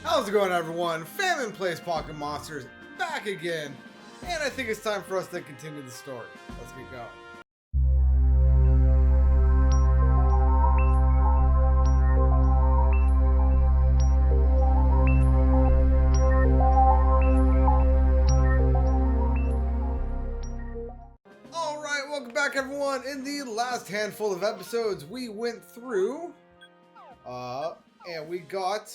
How's it going, everyone? Famine Plays Pocket Monsters back again, and I think it's time for us to continue the story. Let's get going. Alright, welcome back, everyone. In the last handful of episodes, we went through, and we got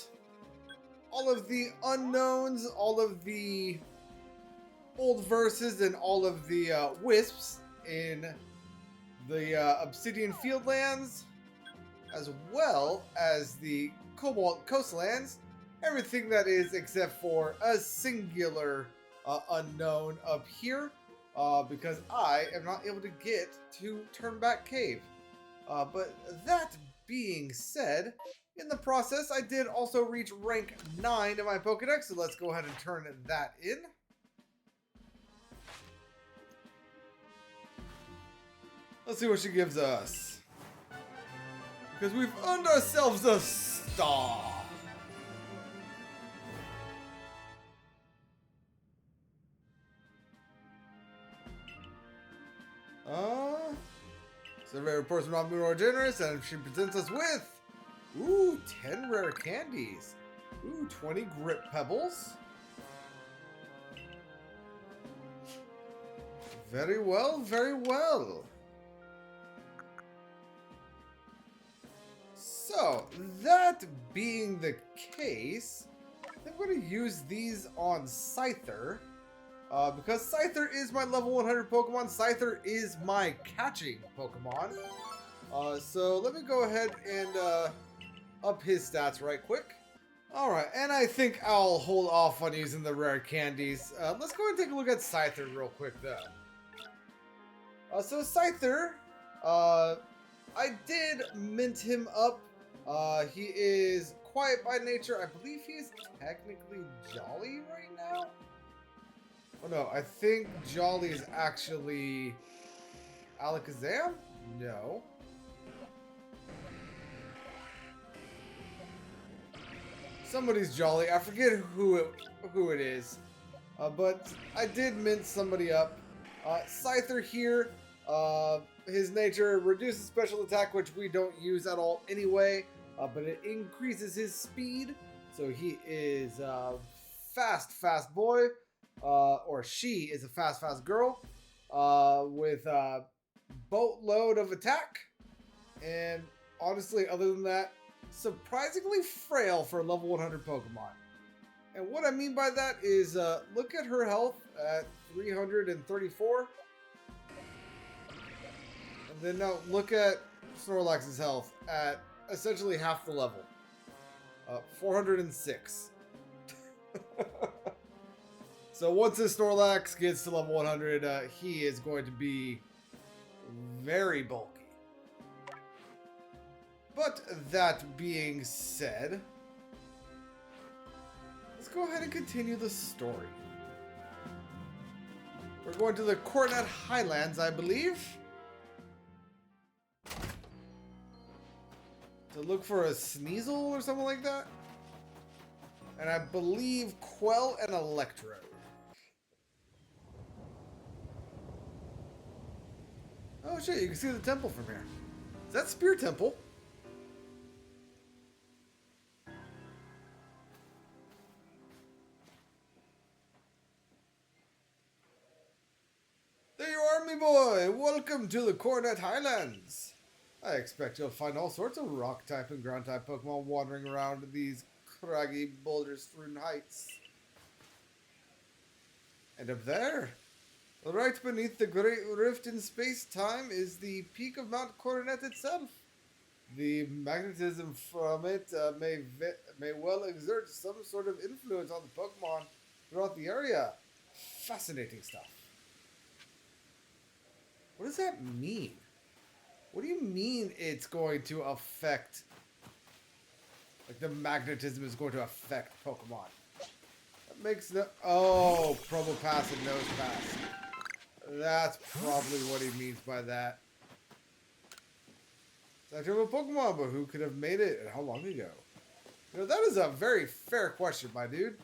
all of the unknowns, all of the old verses, and all of the wisps in the Obsidian Fieldlands, as well as the Cobalt Coastlands. Everything that is except for a singular unknown up here, because I am not able to get to Turnback Cave. But that being said, in the process, I did also reach rank 9 in my Pokédex, so let's go ahead and turn that in. Let's see what she gives us. Because we've earned ourselves a star. Survey reports are not more generous, and she presents us with 10 rare candies. 20 grip pebbles. Very well, very well. So, that being the case, I'm going to use these on Scyther. Because Scyther is my level 100 Pokemon, Scyther is my catching Pokemon. So let me go ahead and up his stats right quick. Alright, and I think I'll hold off on using the rare candies. Let's go ahead and take a look at Scyther real quick though. So Scyther, I did mint him up. He is quiet by nature. I believe he's technically jolly right now. Oh no, I think Jolly is actually Alakazam? No. Somebody's Jolly. I forget who it is. But I did mint somebody up. Scyther here. His nature reduces special attack, which we don't use at all anyway. But it increases his speed. So he is a fast boy. Or she is a fast girl, with a boatload of attack, and honestly, other than that, surprisingly frail for a level 100 Pokemon. And what I mean by that is, look at her health at 334, and then now look at Snorlax's health at essentially half the level, 406. So once this Snorlax gets to level 100, he is going to be very bulky. But that being said, let's go ahead and continue the story. We're going to the Coronet Highlands, I believe, to look for a Sneasel or something like that. And I believe Quell and Electro. Oh shit, you can see the temple from here. Is that Spear Temple? There you are, me boy! Welcome to the Coronet Highlands! I expect you'll find all sorts of rock-type and ground-type Pokemon wandering around these craggy, boulder-strewn heights. And up there, right beneath the great rift in space-time, is the peak of Mount Coronet itself. The magnetism from it may well exert some sort of influence on the Pokemon throughout the area. Fascinating stuff. What does that mean? What do you mean it's going to affect... Like, the magnetism is going to affect Pokemon? That makes no... Oh, Probopass and Nosepass. That's probably what he means by that. Statue of a Pokemon, but who could have made it and how long ago? You know, that is a very fair question, my dude.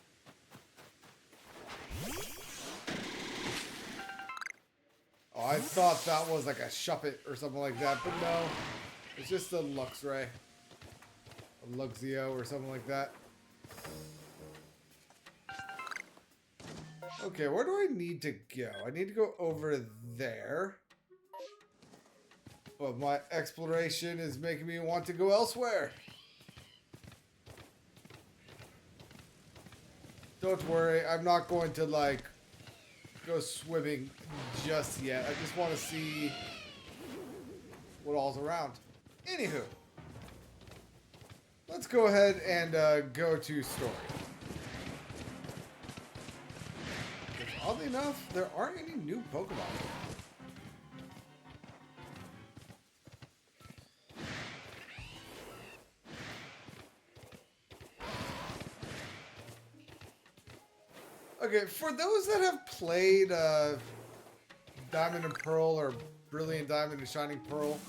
Oh, I thought that was like a Shuppet or something like that, but no. It's just a Luxray. A Luxio or something like that. Okay, where do I need to go? I need to go over there. But my exploration is making me want to go elsewhere. Don't worry, I'm not going to, like, go swimming just yet. I just want to see what all's around. Anywho, let's go ahead and go to story. Oddly enough, there aren't any new Pokemon. Okay, for those that have played Diamond and Pearl or Brilliant Diamond and Shining Pearl,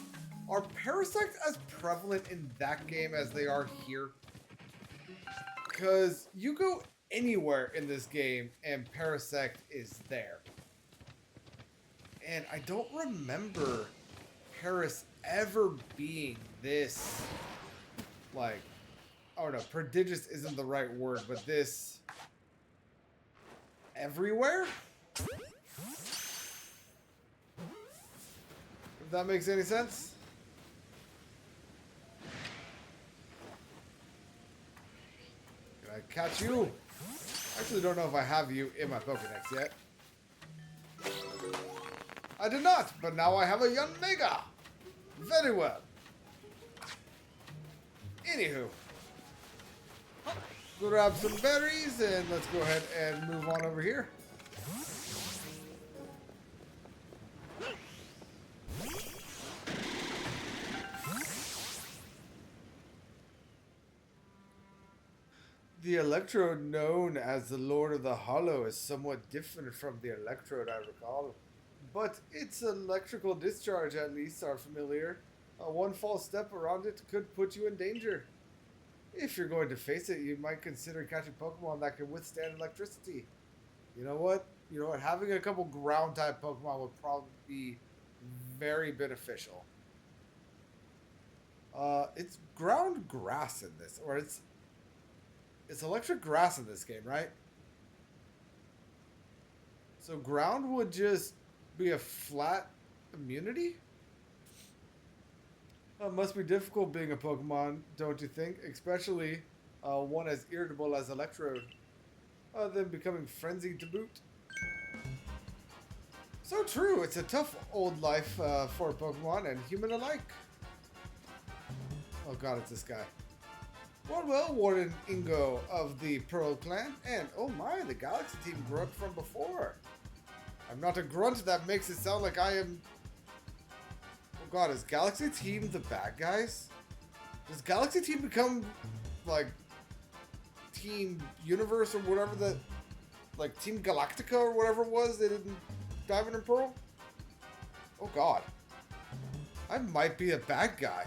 are Parasects as prevalent in that game as they are here? Because you go anywhere in this game and Parasect is there. And I don't remember Paras ever being this, like, I don't know, prodigious isn't the right word, but this everywhere? If that makes any sense? Can I catch you? I actually don't know if I have you in my Pokédex yet. I did not, but now I have a young Mega. Very well. Anywho. Grab some berries and let's go ahead and move on over here. The Electrode known as the Lord of the Hollow is somewhat different from the Electrode I recall. But its electrical discharge at least are familiar. One false step around it could put you in danger. If you're going to face it, you might consider catching Pokemon that can withstand electricity. You know what? Having a couple ground-type Pokemon would probably be very beneficial. It's ground grass in this, or it's electric grass in this game, right? So ground would just be a flat immunity? Must be difficult being a Pokemon, don't you think? Especially one as irritable as Electrode. Then becoming frenzied to boot. So true, it's a tough old life for Pokemon and human alike. Oh god, it's this guy. Well, Warden Ingo of the Pearl Clan, and oh my, the Galaxy Team grunt from before. I'm not a grunt, that makes it sound like I am... Oh god, is Galaxy Team the bad guys? Does Galaxy Team become, like, Team Universe or whatever that... Like, Team Galactica or whatever it was they did in Diamond and Pearl? Oh god. I might be a bad guy.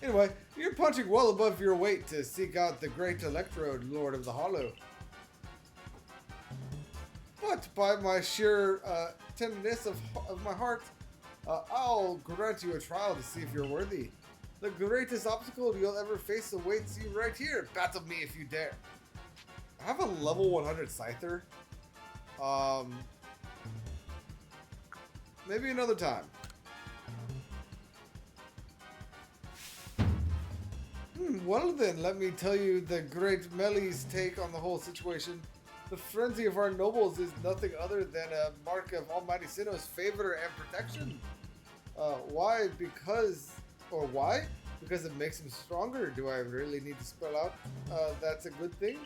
Anyway, you're punching well above your weight to seek out the great Electrode, Lord of the Hollow. But by my sheer tenderness of my heart, I'll grant you a trial to see if you're worthy. The greatest obstacle you'll ever face awaits you right here. Battle me if you dare. I have a level 100 Scyther. Maybe another time. Well then, let me tell you the great Melly's take on the whole situation. The frenzy of our nobles is nothing other than a mark of Almighty Sinnoh's favor and protection. Why? Why? Because it makes him stronger. Do I really need to spell out that's a good thing?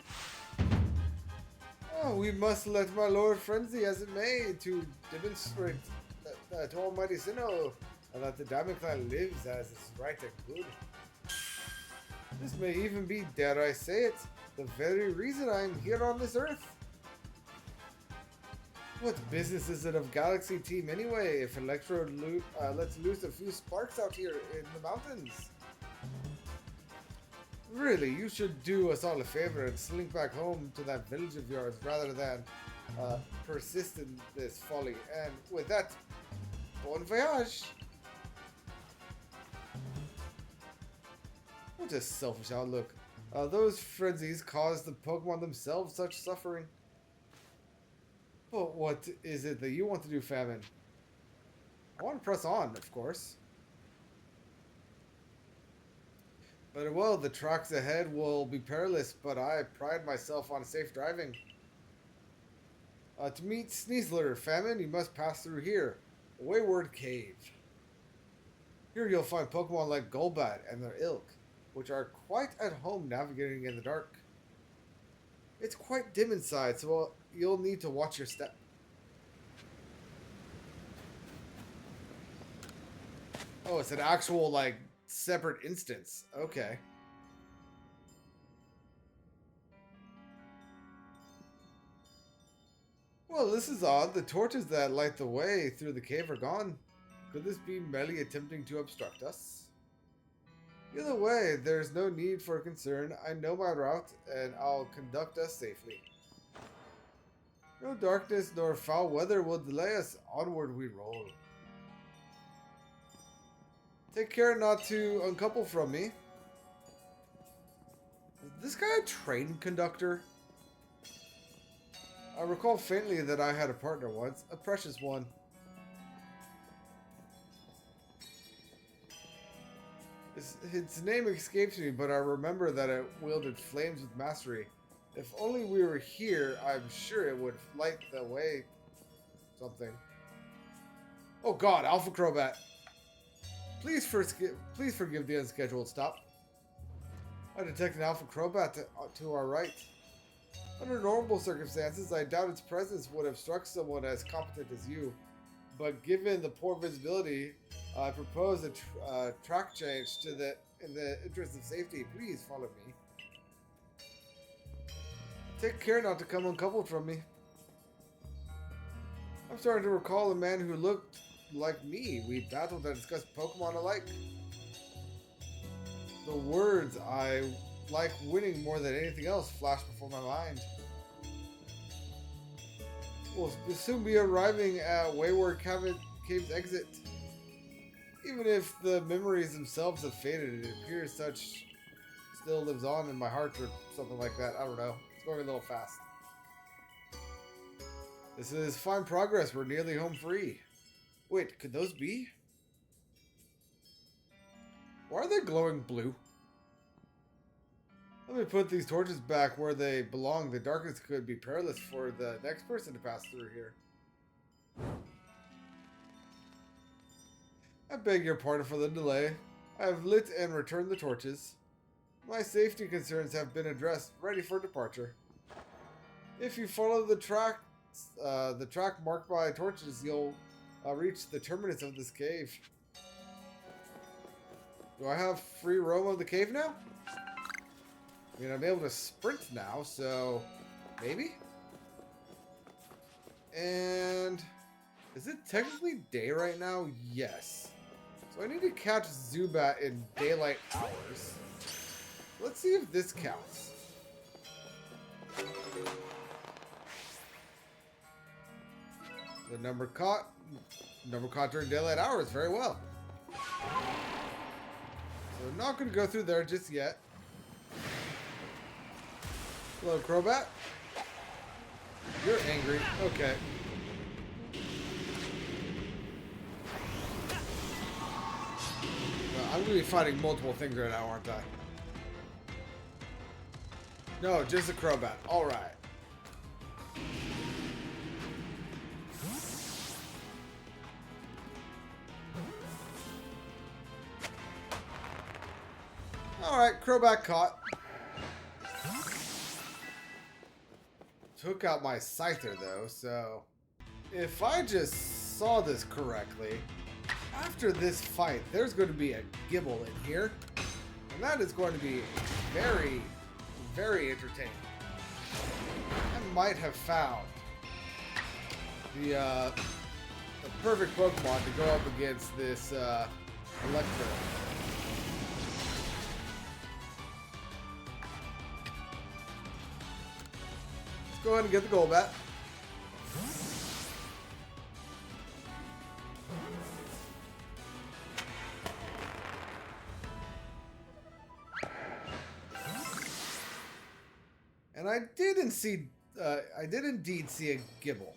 Oh, we must let my lord frenzy as it may to demonstrate to Almighty Sinnoh that the Diamond Clan lives as is right and good. This may even be, dare I say it, the very reason I'm here on this earth. What business is it of Galaxy Team anyway, if Electro lets loose a few sparks out here in the mountains? Really, you should do us all a favor and slink back home to that village of yours rather than persist in this folly. And with that, bon voyage! What a selfish outlook. Those frenzies caused the Pokemon themselves such suffering. But what is it that you want to do, Famine? I want to press on, of course. But well, the tracks ahead will be perilous, but I pride myself on safe driving. To meet Sneasler, Famine, you must pass through here. A Wayward Cave. Here you'll find Pokemon like Golbat and their ilk, which are quite at home navigating in the dark. It's quite dim inside, so you'll need to watch your step. Oh, it's an actual, like, separate instance. Okay. Well, this is odd. The torches that light the way through the cave are gone. Could this be merely attempting to obstruct us? Either way, there's no need for concern. I know my route, and I'll conduct us safely. No darkness nor foul weather will delay us. Onward we roll. Take care not to uncouple from me. Is this guy a train conductor? I recall faintly that I had a partner once, a precious one. Its name escapes me, but I remember that it wielded flames with mastery. If only we were here, I'm sure it would light the way. Something. Oh God, Alpha Crobat. Please forgive the unscheduled stop. I detect an Alpha Crobat to our right. Under normal circumstances, I doubt its presence would have struck someone as competent as you. But given the poor visibility, I propose a track change in the interest of safety. Please follow me. Take care not to come uncoupled from me. I'm starting to recall a man who looked like me. We battled and discussed Pokemon alike. The words "I like winning more than anything else" flashed before my mind. We'll soon be arriving at Wayward Cave's exit. Even if the memories themselves have faded, it appears such still lives on in my heart or something like that. I don't know. It's going a little fast. This is fine progress. We're nearly home free. Wait, could those be? Why are they glowing blue? Let me put these torches back where they belong. The darkness could be perilous for the next person to pass through here. I beg your pardon for the delay. I have lit and returned the torches. My safety concerns have been addressed, ready for departure. If you follow the track marked by torches, you'll reach the terminus of this cave. Do I have free roam of the cave now? I mean, I'm able to sprint now, so maybe? And is it technically day right now? Yes. So I need to catch Zubat in daylight hours. Let's see if this counts. The number caught during daylight hours. Very well. So I'm not going to go through there just yet. Hello, Crobat. You're angry. Okay. I'm going to be fighting multiple things right now, aren't I? No, just a Crobat. Alright. Alright, Crobat caught. Took out my Scyther though, so if I just saw this correctly, after this fight, there's going to be a Gibble in here, and that is going to be very, very entertaining. I might have found the perfect Pokemon to go up against this Electro. Let's go ahead and get the Golbat. And I did indeed see a Gibble.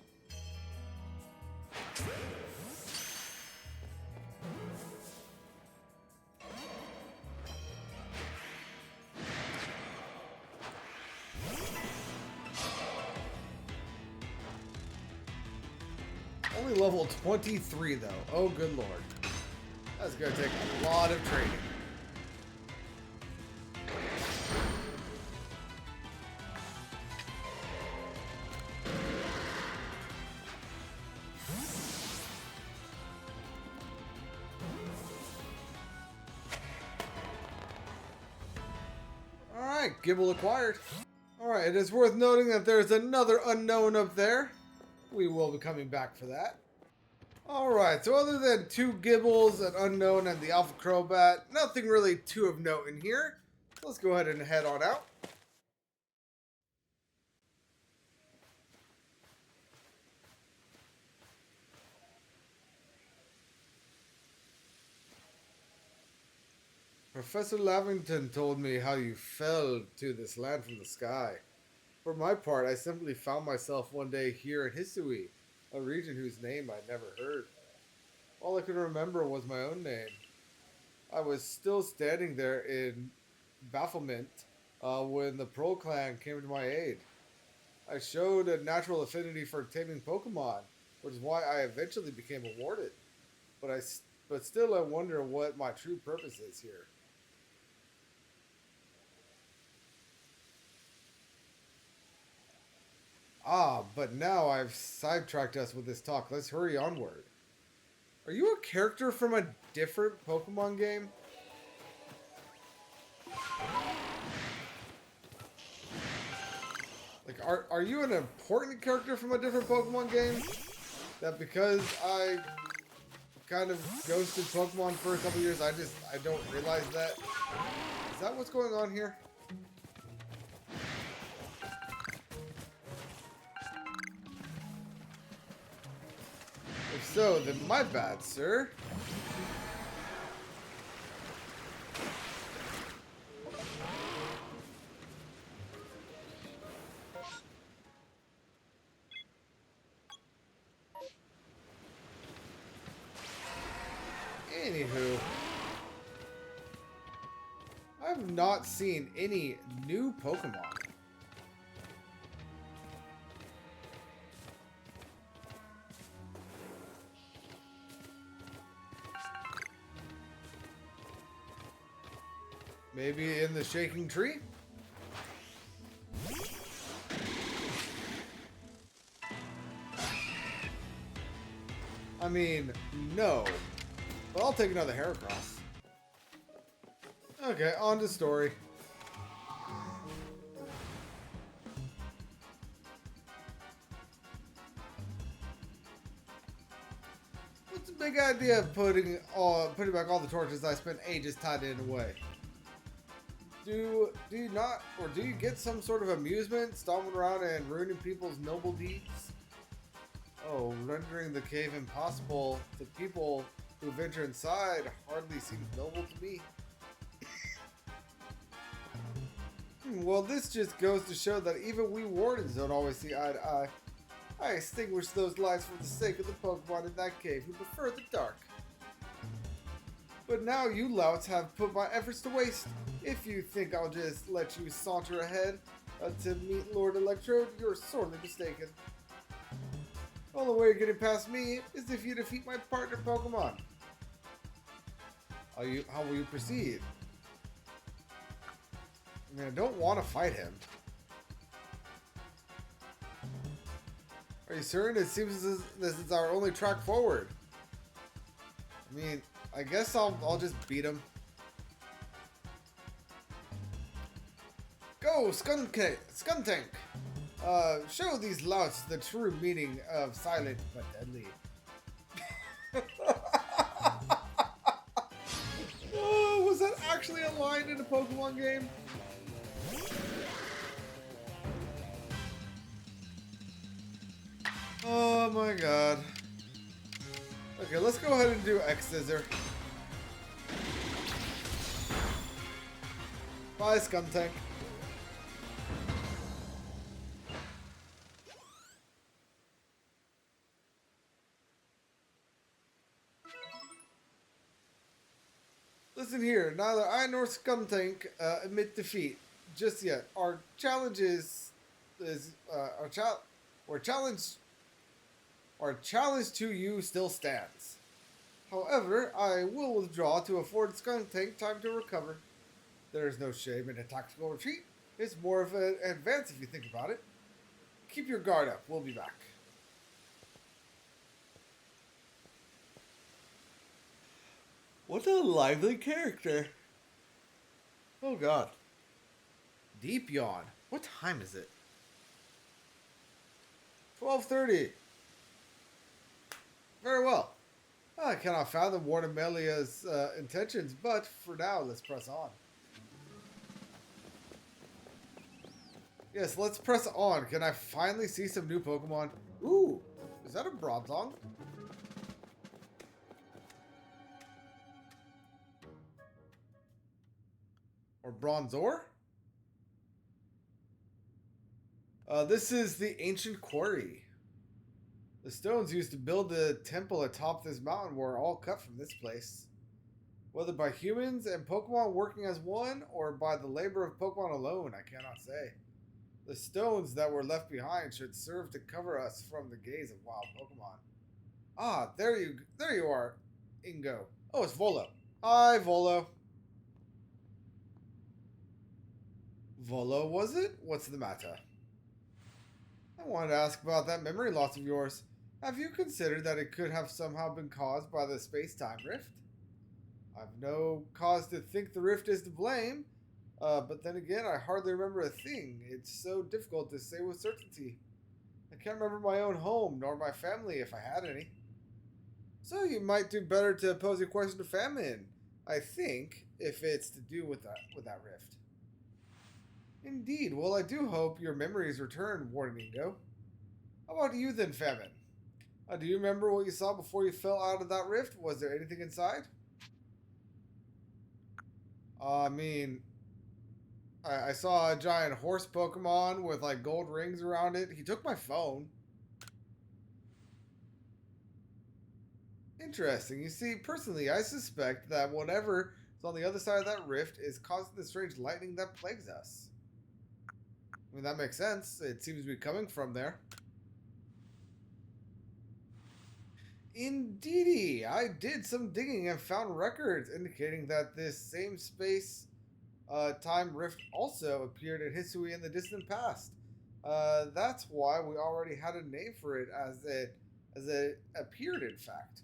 Only level 23 though. Oh good lord. That's gonna take a lot of training. Alright, Gibble acquired. Alright, it is worth noting that there's another unknown up there. We will be coming back for that. Alright, so other than 2 Gibbles, an unknown, and the Alpha Crobat, nothing really too of note in here. So let's go ahead and head on out. Professor Lavington told me how you fell to this land from the sky. For my part, I simply found myself one day here in Hisui, a region whose name I'd never heard. All I could remember was my own name. I was still standing there in bafflement when the Pro Clan came to my aid. I showed a natural affinity for taming Pokemon, which is why I eventually became awarded. But still I wonder what my true purpose is here. Ah, but now I've sidetracked us with this talk. Let's hurry onward. Are you a character from a different Pokemon game? Like, are you an important character from a different Pokemon game? That because I kind of ghosted Pokemon for a couple years, I don't realize that? Is that what's going on here? If so, then my bad, sir. Anywho, I've not seen any new Pokemon. Maybe in the shaking tree? I mean, no. But I'll take another Heracross. Okay, on to story. What's the big idea of putting back all the torches I spent ages tied in away? Do you not, or do you get some sort of amusement stomping around and ruining people's noble deeds? Oh, rendering the cave impossible to people who venture inside hardly seems noble to me. Well, this just goes to show that even we wardens don't always see eye to eye. I extinguish those lights for the sake of the Pokemon in that cave who prefer the dark. But now you louts have put my efforts to waste. If you think I'll just let you saunter ahead to meet Lord Electrode, you're sorely mistaken. The only way you're getting past me is if you defeat my partner Pokemon. How will you proceed? I mean, I don't want to fight him. Are you certain? It seems this is our only track forward. I mean, I guess I'll just beat him. Go, Skuntank! Show these louts the true meaning of silent but deadly. Oh, was that actually a line in a Pokemon game? Oh my god. Okay, let's go ahead and do X-Scissor. Bye, Skuntank. Listen here, neither I nor Skuntank admit defeat just yet. Our challenge our challenge to you still stands. However, I will withdraw to afford Skuntank time to recover. There is no shame in a tactical retreat. It's more of an advance if you think about it. Keep your guard up. We'll be back. What a lively character. Oh god. Deep yawn. What time is it? 12:30. Very well. I cannot fathom Warden Amelia's intentions, but for now, let's press on. Yes, let's press on. Can I finally see some new Pokemon? Ooh, is that a Bronzong? Or Bronzor? This is the ancient quarry. The stones used to build the temple atop this mountain were all cut from this place. Whether by humans and Pokemon working as one, or by the labor of Pokemon alone, I cannot say. The stones that were left behind should serve to cover us from the gaze of wild Pokemon. Ah, there you are, Ingo. Oh, it's Volo. Hi, Volo. Volo, was it? What's the matter? I wanted to ask about that memory loss of yours. Have you considered that it could have somehow been caused by the space-time rift? I've no cause to think the rift is to blame, but then again, I hardly remember a thing. It's so difficult to say with certainty. I can't remember my own home, nor my family, if I had any. So you might do better to pose your question to Famine, I think, if it's to do with that rift. Indeed. Well, I do hope your memories return, Warden Ingo. How about you then, Famine? Do you remember what you saw before you fell out of that rift? Was there anything inside? I mean, I saw a giant horse Pokemon with like gold rings around it. He took my phone. Interesting. You see, personally, I suspect that whatever is on the other side of that rift is causing the strange lightning that plagues us. I mean, that makes sense. It seems to be coming from there. Indeedy, I did some digging and found records indicating that this same space time rift also appeared in Hisui in the distant past. That's why we already had a name for it as it appeared, in fact.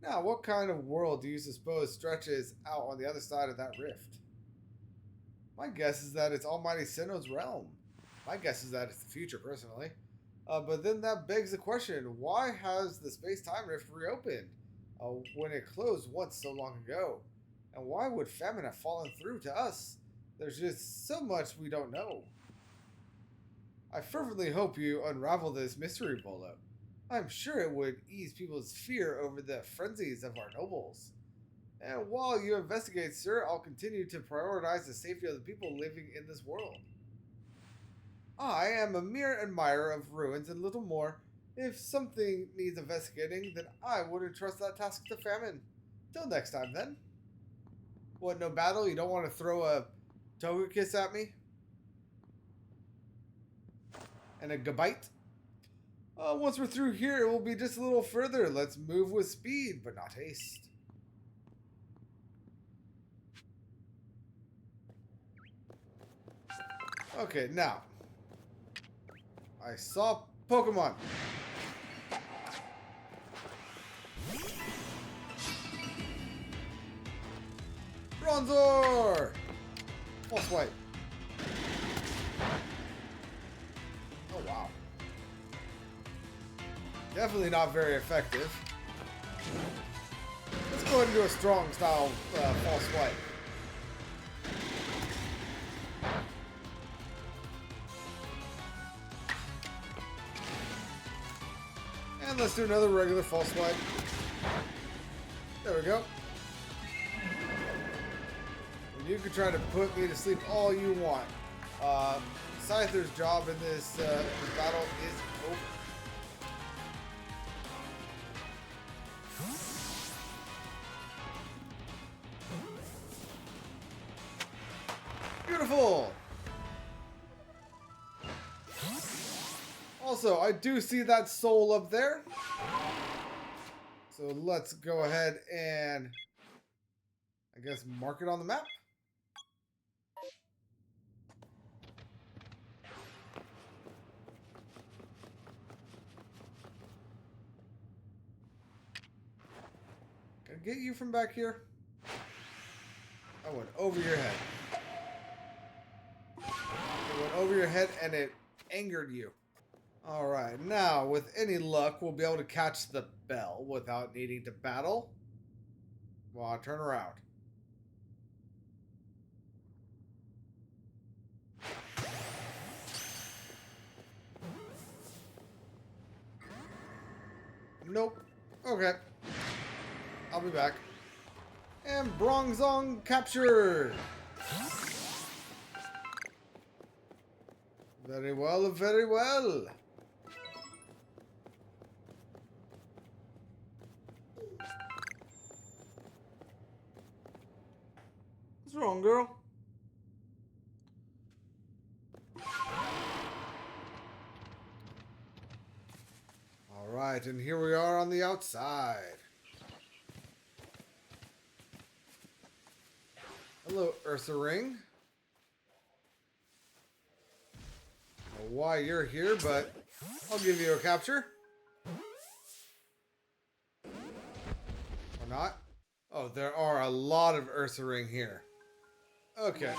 Now, what kind of world do you suppose stretches out on the other side of that rift? My guess is that it's Almighty Sinnoh's realm. My guess is that it's the future, personally. But then that begs the question, why has the space-time rift reopened when it closed once so long ago? And why would Famine have fallen through to us? There's just so much we don't know. I fervently hope you unravel this mystery, Bolo. I'm sure it would ease people's fear over the frenzies of our nobles. And while you investigate, sir, I'll continue to prioritize the safety of the people living in this world. I am a mere admirer of ruins and little more. If something needs investigating, then I would entrust that task to Famine. Till next time, then. What, no battle? You don't want to throw a Togekiss at me? And a Gabite? Once we're through here, it will be just a little further. Let's move with speed, but not haste. Okay, now. I saw Pokemon. Bronzor! False White. Definitely not very effective. Let's go ahead and do a strong style false swipe. And let's do another regular false swipe. There we go. And you can try to put me to sleep all you want. Scyther's job in this battle is over. Beautiful! Also, I do see that soul up there. So let's go ahead and, I guess, mark it on the map. Can I get you from back here? I went over your head. It went over your head and it angered you. Alright, now with any luck, we'll be able to catch the bell without needing to battle. Well, I'll turn around. Nope. Okay. I'll be back. And Bronzong captured! Very well, very well. What's wrong, girl? Alright, and here we are on the outside. Hello, Ursa Ring. I don't know why you're here, but I'll give you a capture. Or not. Oh, there are a lot of Ursa Ring here. Okay.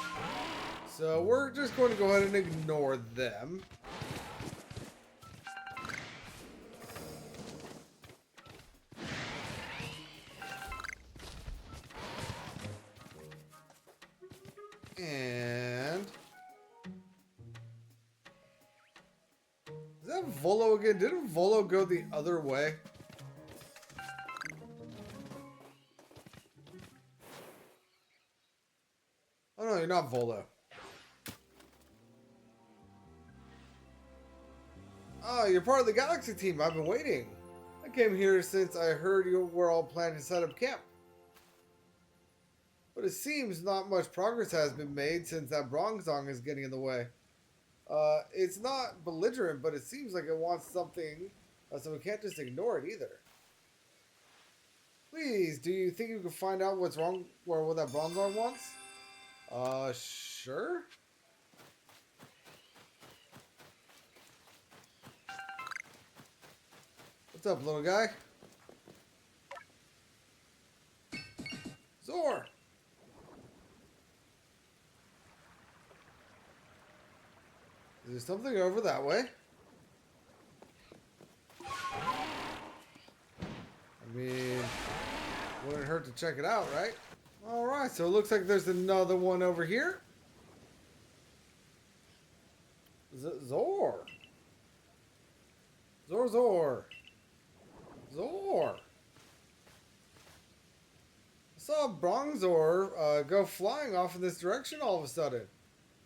So we're just going to go ahead and ignore them. And is that Volo again? Didn't Volo go the other way? Oh no, you're not Volo. Oh, you're part of the Galaxy team. I've been waiting. I came here since I heard you were all planning to set up camp. But it seems not much progress has been made since that Bronzong is getting in the way. It's not belligerent, but it seems like it wants something, so we can't just ignore it either. Please, do you think you can find out what's wrong or what that Bronzong wants? Sure. What's up, little guy? Zor! Is there something over that way? I mean, wouldn't hurt to check it out, right? Alright, so it looks like there's another one over here. Zor! Zor, Zor! Zor! I saw Bronzor go flying off in this direction all of a sudden.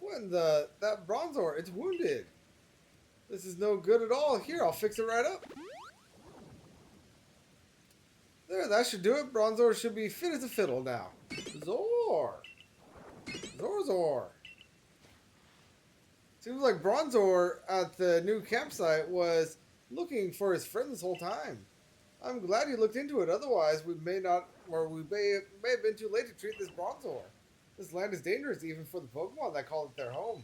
When that Bronzor, it's wounded. This is no good at all. Here, I'll fix it right up. There, that should do it. Bronzor should be fit as a fiddle now. Zor! Zor, Zor! Seems like Bronzor at the new campsite was looking for his friend this whole time. I'm glad he looked into it. Otherwise, we may have been too late to treat this Bronzor. This land is dangerous even for the Pokemon that call it their home.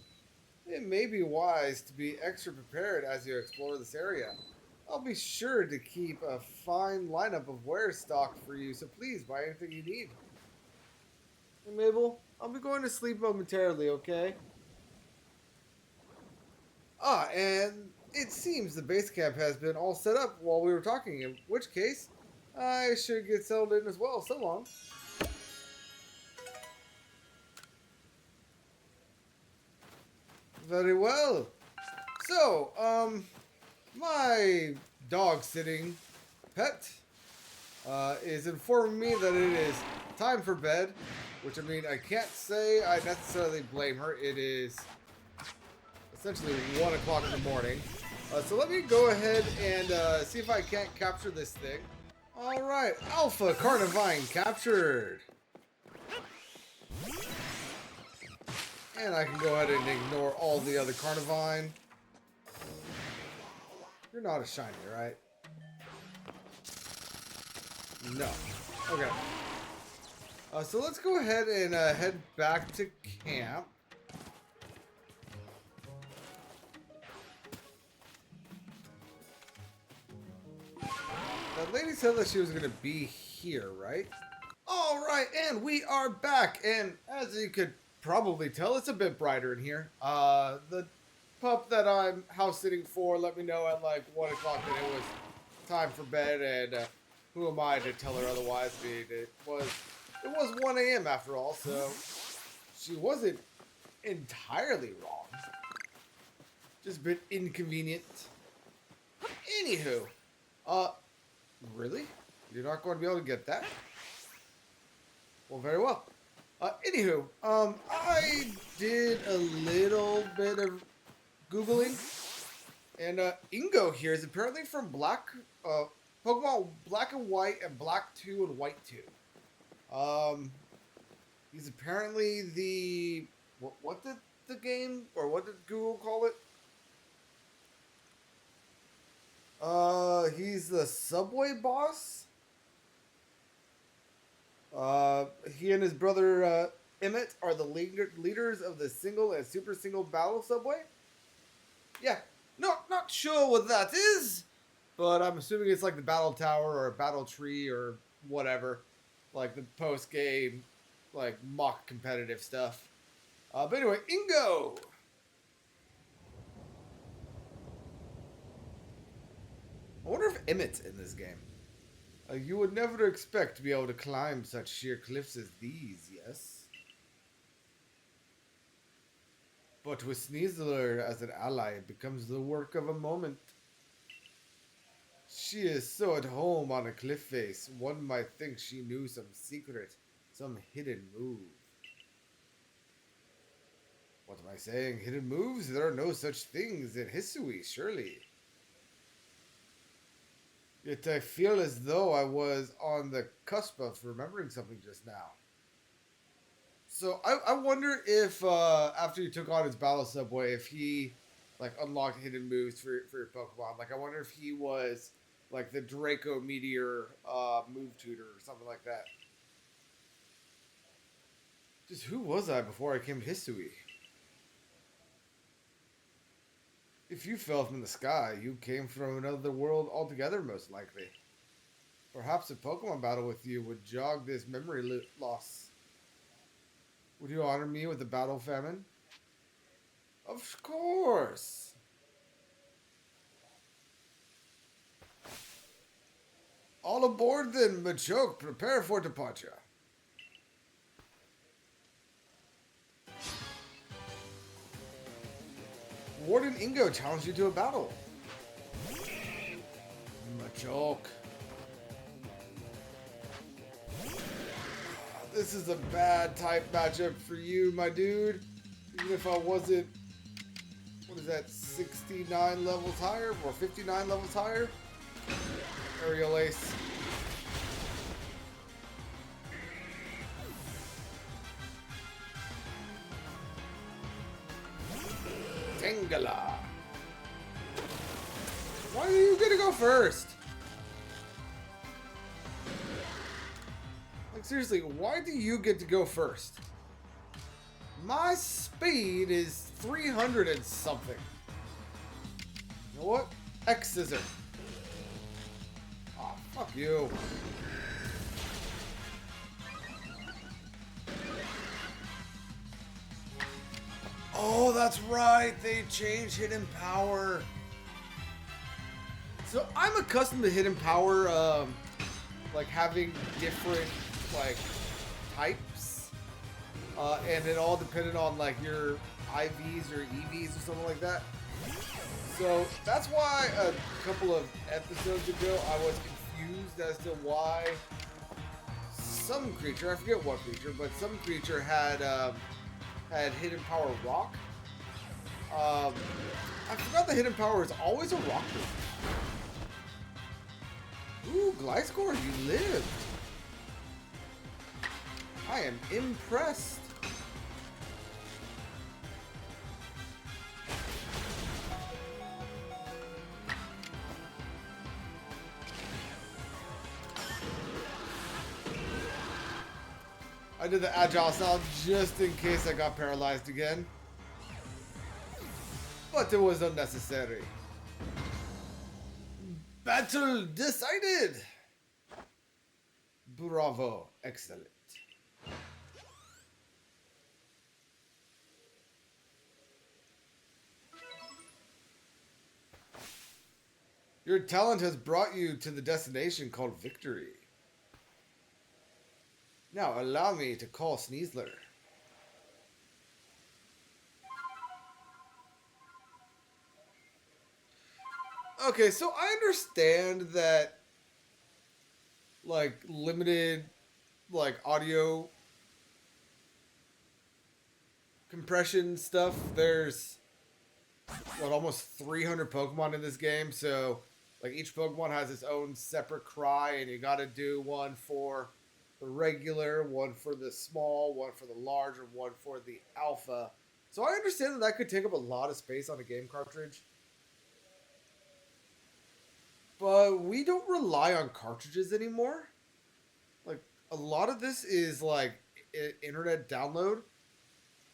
It may be wise to be extra prepared as you explore this area. I'll be sure to keep a fine lineup of wares stocked for you, so please buy anything you need. Hey Mabel, I'll be going to sleep momentarily, okay? Ah, and it seems the base camp has been all set up while we were talking, in which case, I should get settled in as well. So long. Very well. So, my dog sitting pet is informing me that it is time for bed, which I mean, I can't say I necessarily blame her. It is essentially 1 o'clock in the morning. So let me go ahead and see if I can't capture this thing. All right, Alpha Carnivine captured. And I can go ahead and ignore all the other Carnivine. You're not a shiny, right? No. Okay. So let's go ahead and head back to camp. That lady said that she was going to be here, right? Alright, and we are back. And as you could probably tell, it's a bit brighter in here. The pup that I'm house sitting for let me know at like 1 o'clock that it was time for bed, and who am I to tell her otherwise? I mean, it was 1 a.m. after all, so she wasn't entirely wrong. Just a bit inconvenient. Anywho, really? You're not going to be able to get that? Well, very well. Anywho, I did a little bit of Googling, and Ingo here is apparently from Pokemon Black and White and Black 2 and White 2. He's apparently the... What did the game, or what did Google call it? He's the subway boss? He and his brother, Emmett are the leaders of the single and super single battle subway? Yeah, not sure what that is, but I'm assuming it's like the battle tower or a battle tree or whatever. Like the post-game, like, mock competitive stuff. But anyway, Ingo! I wonder if Emmett's in this game. You would never expect to be able to climb such sheer cliffs as these, yes? But with Sneasler as an ally, it becomes the work of a moment. She is so at home on a cliff face, one might think she knew some secret, some hidden move. What am I saying? Hidden moves? There are no such things in Hisui, surely. Yet I feel as though I was on the cusp of remembering something just now. So I wonder if after you took on his battle subway, if he like unlocked hidden moves for your Pokemon. Like I wonder if he was like the Draco Meteor move tutor or something like that. Just who was I before I came to Hisui? If you fell from the sky, you came from another world altogether, most likely. Perhaps a Pokemon battle with you would jog this memory loss. Would you honor me with a battle famine? Of course! All aboard then, Machoke. Prepare for departure. Warden Ingo challenged you to a battle. Machoke. This is a bad type matchup for you, my dude. Even if I wasn't, what is that, 69 levels higher? Or 59 levels higher? Aerial Ace. Tangela. Why are you gonna go first? Like seriously, why do you get to go first? My speed is 300 and something. You know what? X scissor. Aw, fuck you. Oh, that's right. They changed hidden power. So I'm accustomed to hidden power, like having different like types, and it all depended on like your IVs or EVs or something like that. So that's why a couple of episodes ago I was confused as to why some creature, I forget what creature, but some creature had hidden power rock. I forgot the hidden power is always a rock move. Ooh, Gliscor, you lived. I am impressed. I did the agile style just in case I got paralyzed again. But it was unnecessary. Battle decided! Bravo. Excellent. Your talent has brought you to the destination called victory. Now allow me to call Sneasler. Okay, so I understand that like limited like audio compression stuff. There's what, almost 300 Pokemon in this game, so like each Pokemon has its own separate cry, and you gotta do one for the regular, one for the small, one for the large, and one for the alpha. So I understand that that could take up a lot of space on a game cartridge. But we don't rely on cartridges anymore. Like, a lot of this is like internet download.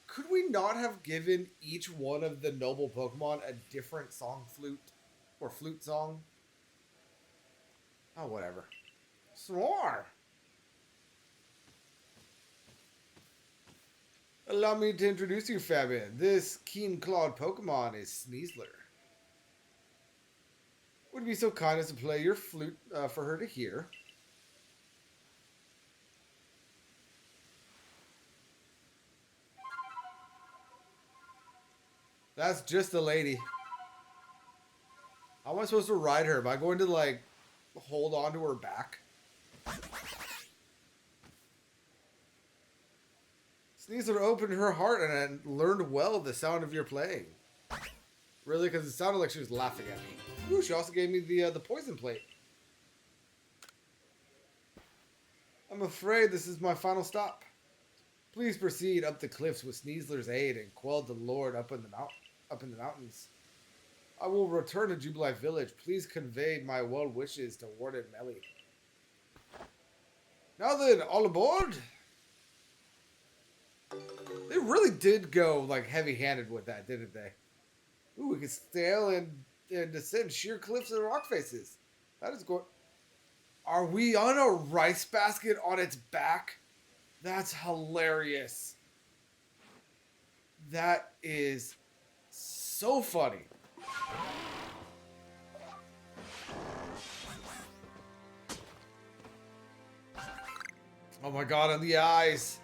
Could we not have given each one of the noble Pokemon a different song flute or flute song? Oh, whatever. Snore! Allow me to introduce you, Fabian. This keen-clawed Pokemon is Sneasler. Would be so kind as to play your flute for her to hear. That's just a lady. How am I supposed to ride her? Am I going to, like, hold on to her back? Sneasler opened her heart and learned well the sound of your playing. Really? Because it sounded like she was laughing at me. Ooh, she also gave me the poison plate. I'm afraid this is my final stop. Please proceed up the cliffs with Sneasler's aid and quell the Lord up in the mountains. I will return to Jubilife Village. Please convey my well wishes to Warden Melly. Now then, all aboard! They really did go like heavy-handed with that, didn't they? Ooh, we can sail and descend sheer cliffs and rock faces. That is going. Are we on a rice basket on its back? That's hilarious. That is so funny. Oh my god, on the eyes.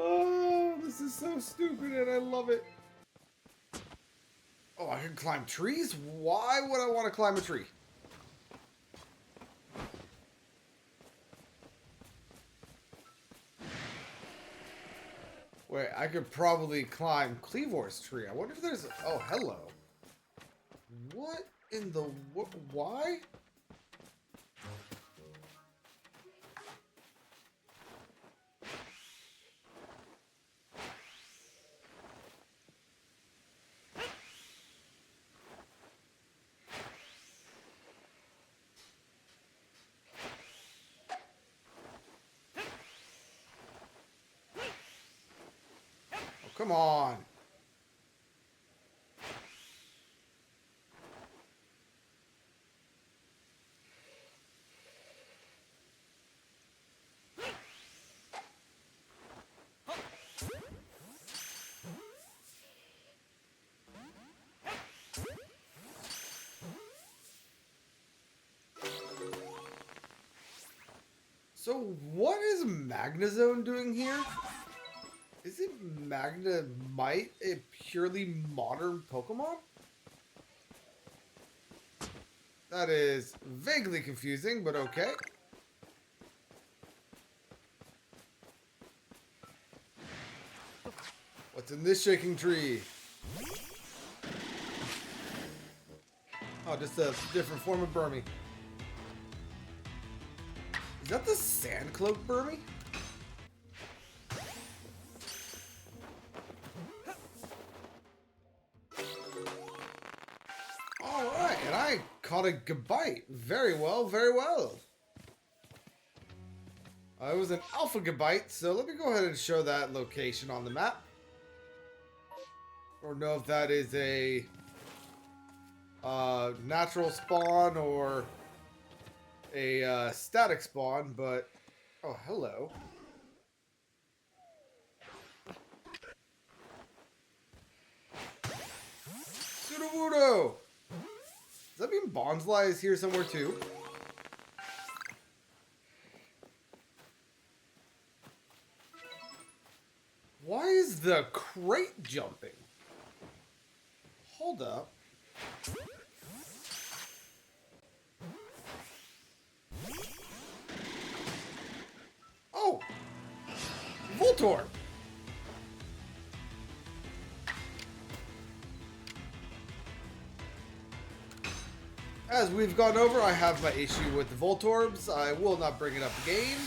Oh, this is so stupid and I love it. Oh, I can climb trees? Why would I want to climb a tree? Wait, I could probably climb Cleavor's tree. I wonder if there's... Oh, hello. What in the... Why? Come on. So what is Magnezone doing here? Isn't Magnemite a purely modern Pokemon? That is vaguely confusing, but okay. What's in this shaking tree? Oh, just a different form of Burmy. Is that the Sandcloak Burmy? Alright, and I caught a Gabite. Very well, very well. It was an Alpha Gabite, so let me go ahead and show that location on the map. Or know if that is a natural spawn or a static spawn, but... Oh, hello. Sudowoodo! Does that mean Bonsly is here somewhere too? Why is the crate jumping? Hold up. Oh! Voltorb! As we've gone over, I have my issue with the Voltorbs. I will not bring it up again.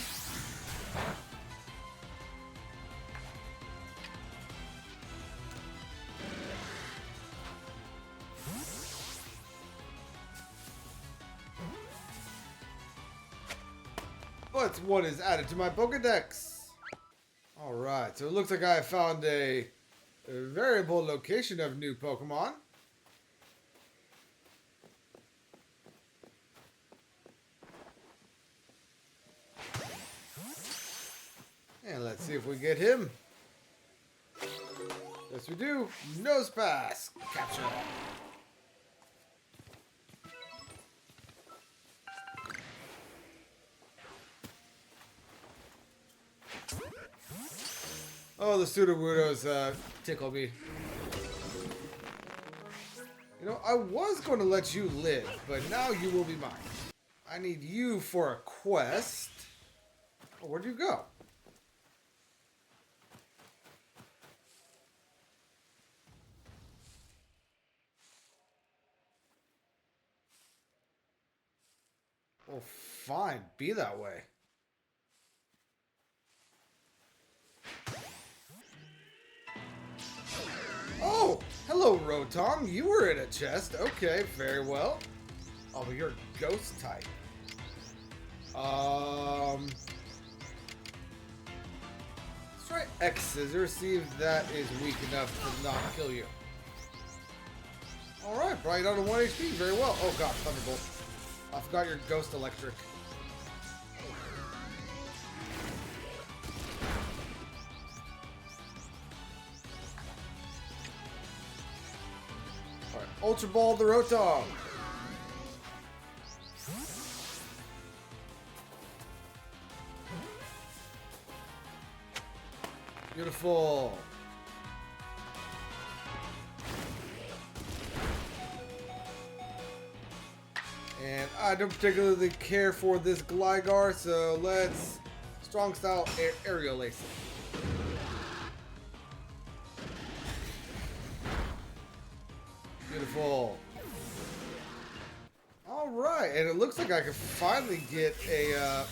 But one is added to my Pokédex. Alright, so it looks like I found a variable location of new Pokemon. And let's see if we get him. Yes, we do. Nose pass. Capture. Oh, the Sudowoodos tickle me. You know, I was going to let you live, but now you will be mine. I need you for a quest. Oh, where'd you go? Well, fine. Be that way. Oh! Hello, Rotom. You were in a chest. Okay, very well. Oh, but you're a ghost type. Let's try X-Scissor, see if that is weak enough to not kill you. Alright, brought you down to 1 HP. Very well. Oh god, Thunderbolt. I forgot your Ghost Electric. Alright, Ultra Ball the Rotom. Beautiful. And I don't particularly care for this Gligar, so let's strong style aerial ace it. Beautiful. Alright, and it looks like I can finally get a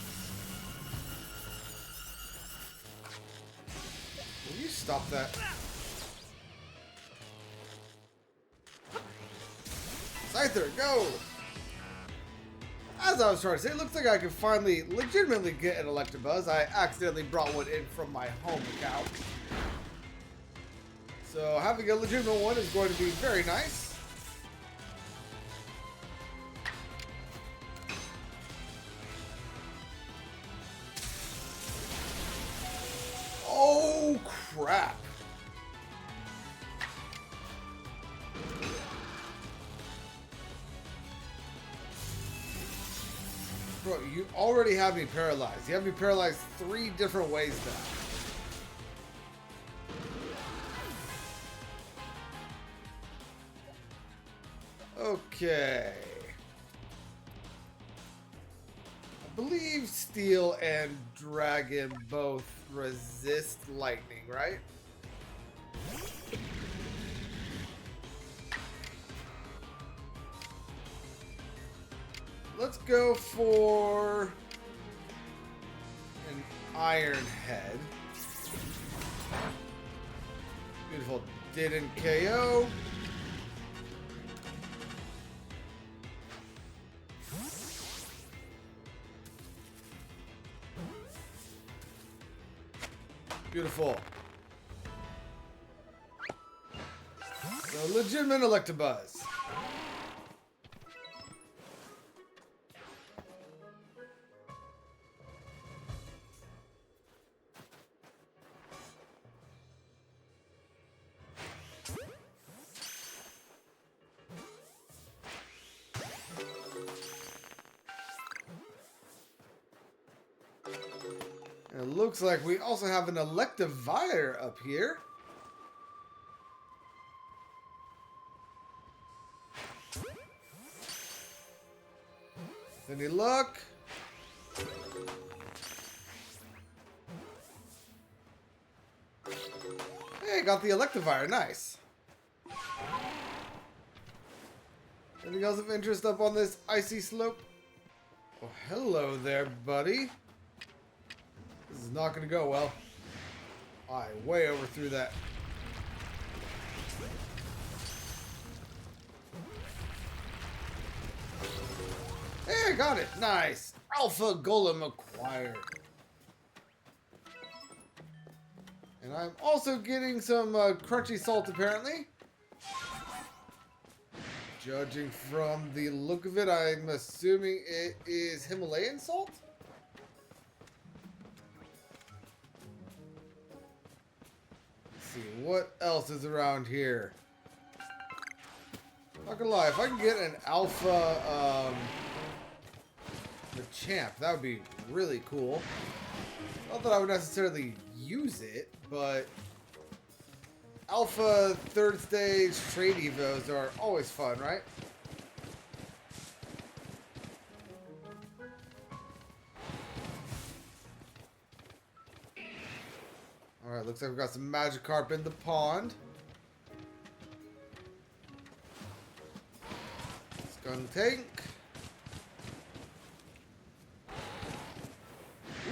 will you stop that? Scyther, go! As I was trying to say, it looks like I can finally legitimately get an Electabuzz. I accidentally brought one in from my home account. So having a legitimate one is going to be very nice. Oh, crap. Bro, you already have me paralyzed. You have me paralyzed 3 different ways now. Okay. I believe Steel and Dragon both resist lightning, right? Let's go for an Iron Head. Beautiful. Didn't KO. Beautiful. So legitimate Electabuzz. And it looks like we also have an Electivire up here. Any luck? Hey, got the Electivire. Nice. Anything else of interest up on this icy slope? Oh, hello there, buddy. This is not going to go well. I way overthrew that. Hey, I got it. Nice. Alpha Golem acquired. And I'm also getting some crunchy salt, apparently. Judging from the look of it, I'm assuming it is Himalayan salt? Let's see, what else is around here? Not gonna lie, if I can get an alpha, the champ, that would be really cool. Not that I would necessarily use it, but alpha 3rd stage trade evos are always fun, right? Alright, looks like we've got some Magikarp in the pond. Skuntank.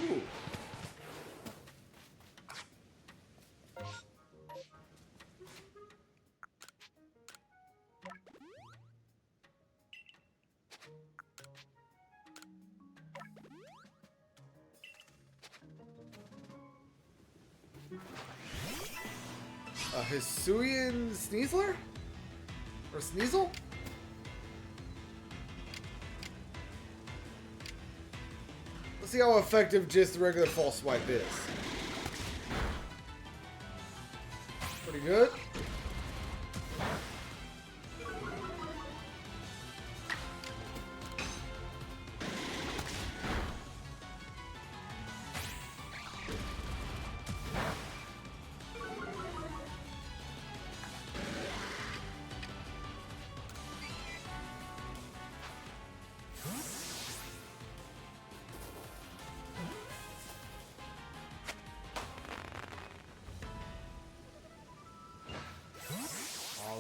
Ooh. Hisui and Sneasler? Or Sneasel? Let's see how effective just the regular false swipe is. Pretty good.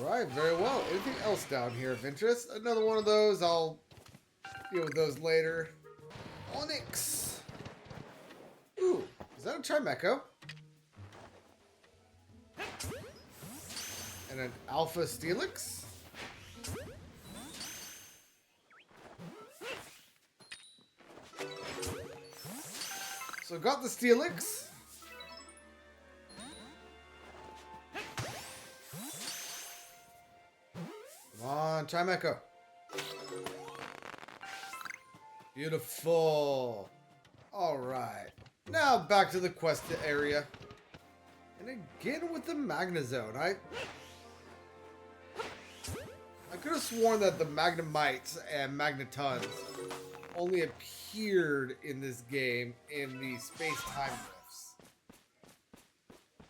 Alright, very well. Anything else down here of interest? Another one of those. I'll deal with those later. Onyx. Ooh, is that a Chimecho? And an Alpha Steelix? So got the Steelix. Come on, Chimecho. Beautiful. Alright. Now back to the quest area. And again with the Magnezone. I could have sworn that the Magnemites and Magnetons only appeared in this game in the space-time rifts.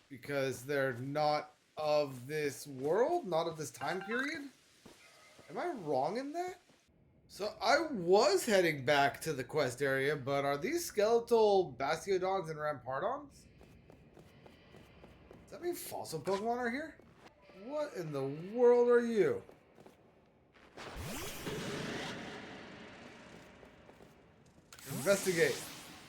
Because they're not of this world, not of this time period? Am I wrong in that? So I was heading back to the quest area, but are these skeletal Bastiodons and Rampardons? Does that mean fossil Pokemon are here? What in the world are you? Investigate.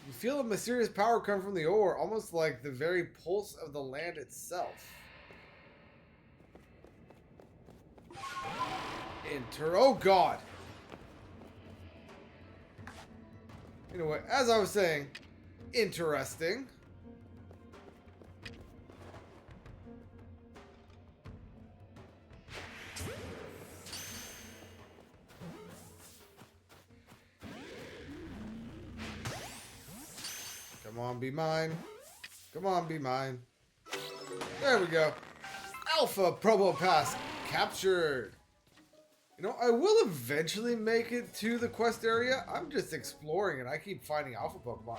You feel a mysterious power come from the ore, almost like the very pulse of the land itself. Enter. Oh god! Anyway, as I was saying, interesting. Come on, be mine. Come on, be mine. There we go. Alpha Promo Pass captured. You know, I will eventually make it to the quest area. I'm just exploring and I keep finding Alpha Pokemon.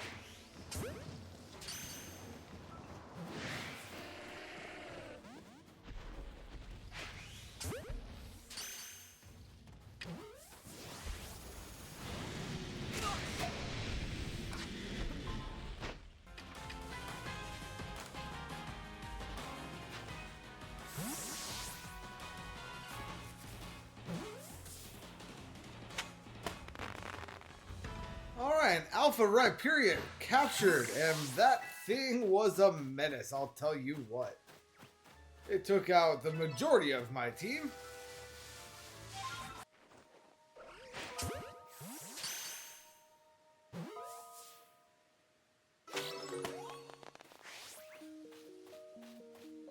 Alright, Alpha Rhyperior captured, and that thing was a menace, I'll tell you what. It took out the majority of my team.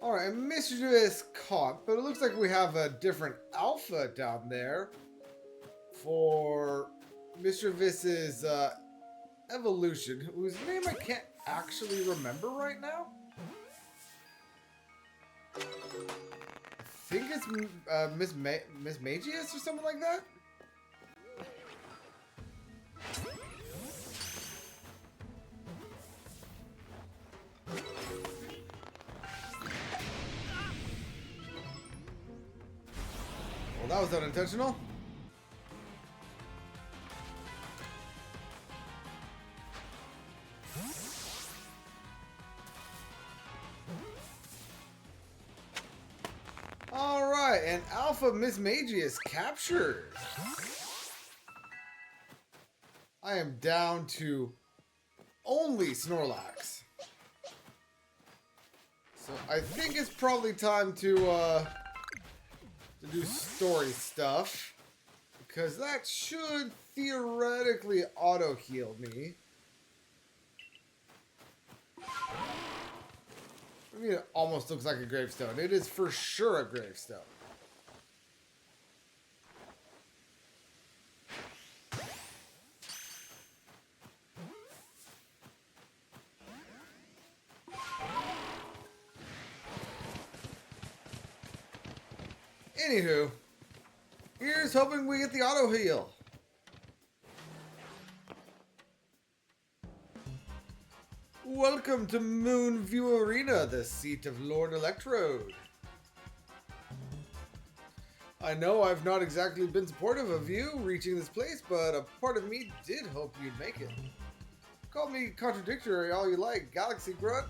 Alright, Mischievous caught, but it looks like we have a different Alpha down there for Mr. evolution, whose name I can't actually remember right now. I think it's Miss Magius or something like that. Well, that was unintentional. Alright, and Alpha Miss Magius captured. I am down to only Snorlax. So I think it's probably time to do story stuff. Because that should theoretically auto-heal me. I mean, it almost looks like a gravestone. It is for sure a gravestone. Anywho, here's hoping we get the auto heal. Welcome to Moonview Arena, the seat of Lord Electrode. I know I've not exactly been supportive of you reaching this place, but a part of me did hope you'd make it. Call me contradictory all you like, Galaxy Grunt,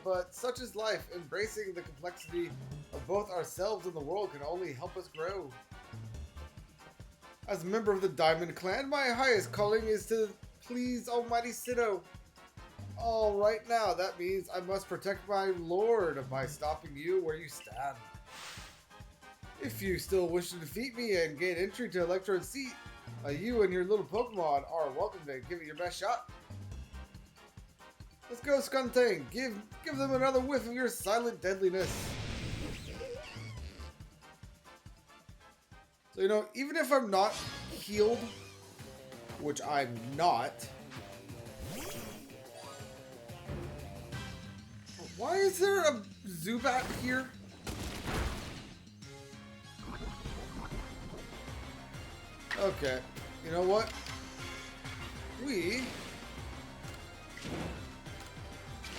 but such is life. Embracing the complexity of both ourselves and the world can only help us grow. As a member of the Diamond Clan, my highest calling is to please Almighty Sinnoh. All right now, that means I must protect my lord by stopping you where you stand. If you still wish to defeat me and gain entry to Electrode's seat, you and your little Pokemon are welcome to give it your best shot. Let's go, Skuntank. Give them another whiff of your silent deadliness. So, you know, even if I'm not healed, which I'm not. Why is there a Zubat here? Okay, you know what? we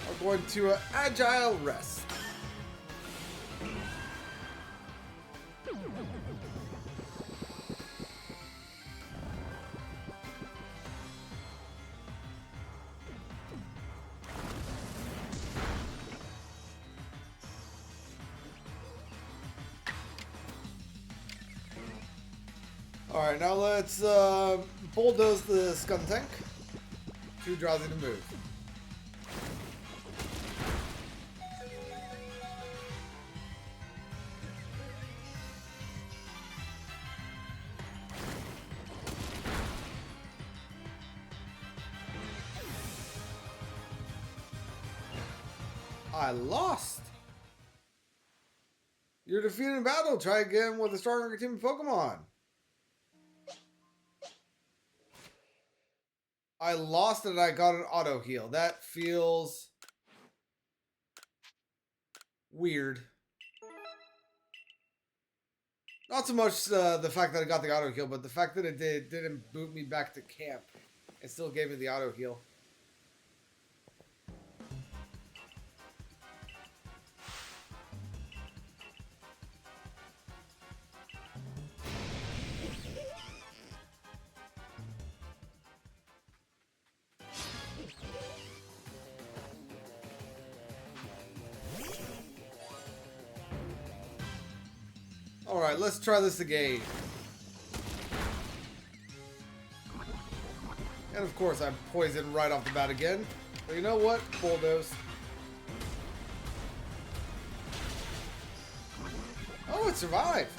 are going to agile rest. Alright, now let's bulldoze the scum tank. Too drowsy to move. I lost. You're defeated in battle. Try again with a stronger team of Pokemon. I lost and I got an auto heal. That feels weird. Not so much the fact that I got the auto heal, but the fact that it didn't boot me back to camp. It still gave me the auto heal. Alright, let's try this again. And of course, I'm poisoned right off the bat again. But you know what? Bulldoze. Oh, it survived.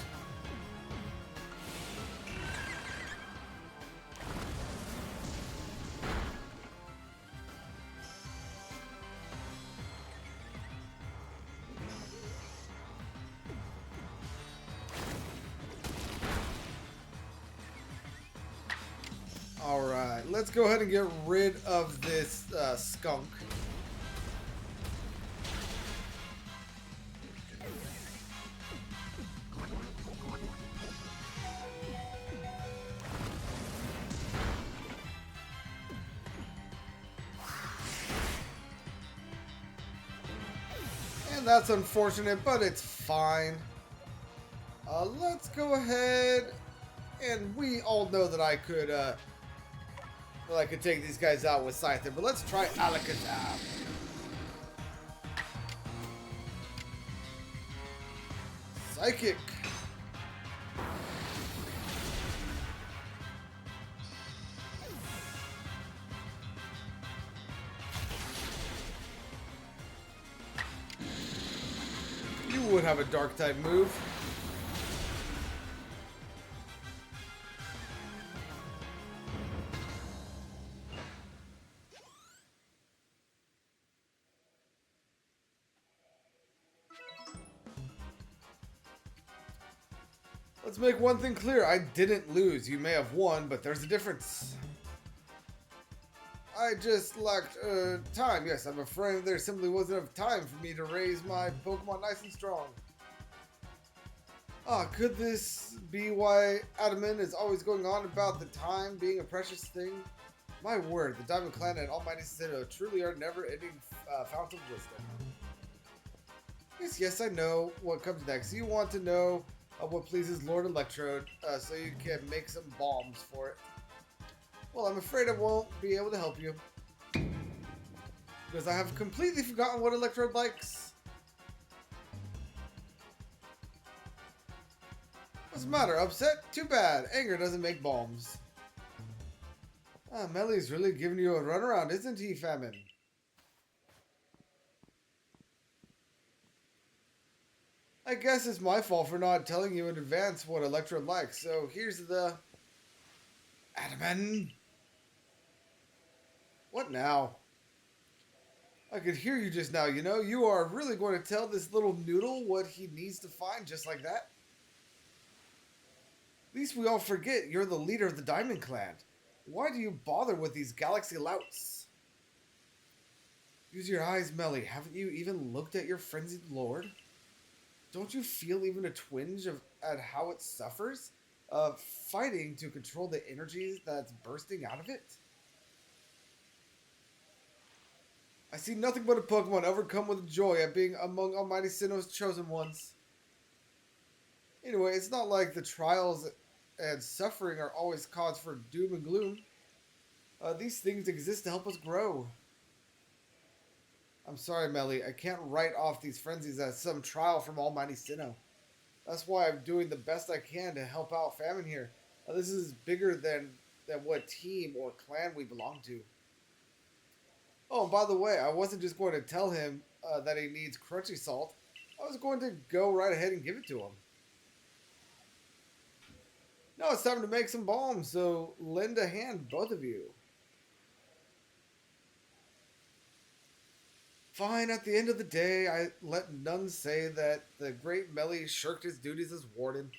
Alright, let's go ahead and get rid of this skunk. And that's unfortunate, but it's fine. Let's go ahead, and we all know that I could take these guys out with Scyther, but let's try Alakazam. Psychic. You would have a dark type move. Let's make one thing clear. I didn't lose. You may have won, but there's a difference. I just lacked time. Yes, I'm afraid there simply wasn't enough time for me to raise my Pokemon nice and strong. Ah, could this be why Adaman is always going on about the time being a precious thing? My word, the Diamond Clan and Almighty Sinnoh truly are never-ending fount of wisdom. Yes, I know what comes next. You want to know what pleases Lord Electrode, so you can make some bombs for it. Well, I'm afraid I won't be able to help you. Because I have completely forgotten what Electrode likes. What's the matter? Upset? Too bad. Anger doesn't make bombs. Ah, Melly's really giving you a runaround, isn't he, Famine? I guess it's my fault for not telling you in advance what Electrode likes, so here's the... Adaman! What now? I could hear you just now, you know? You are really going to tell this little noodle what he needs to find just like that? At least we all forget you're the leader of the Diamond Clan. Why do you bother with these galaxy louts? Use your eyes, Melly. Haven't you even looked at your frenzied lord? Don't you feel even a twinge at how it suffers? Fighting to control the energy that's bursting out of it? I see nothing but a Pokemon overcome with joy at being among Almighty Sinnoh's chosen ones. Anyway, it's not like the trials and suffering are always cause for doom and gloom. These things exist to help us grow. I'm sorry, Melly. I can't write off these frenzies as some trial from Almighty Sinnoh. That's why I'm doing the best I can to help out Famine here. This is bigger than what team or clan we belong to. Oh, and by the way, I wasn't just going to tell him that he needs crunchy salt. I was going to go right ahead and give it to him. Now it's time to make some bombs, so lend a hand, both of you. Fine, at the end of the day, I let none say that the great Melly shirked his duties as warden.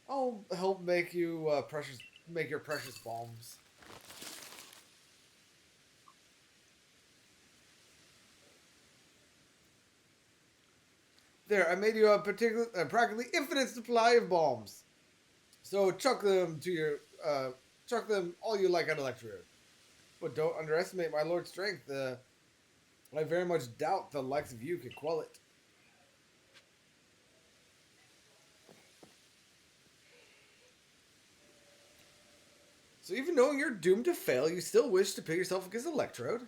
I'll help make you make your precious bombs. There, I made you a practically infinite supply of bombs. So chuck them all you like at Electrode. But don't underestimate my lord's strength. I very much doubt the likes of you can quell it. So even knowing you're doomed to fail, you still wish to pit yourself against Electrode?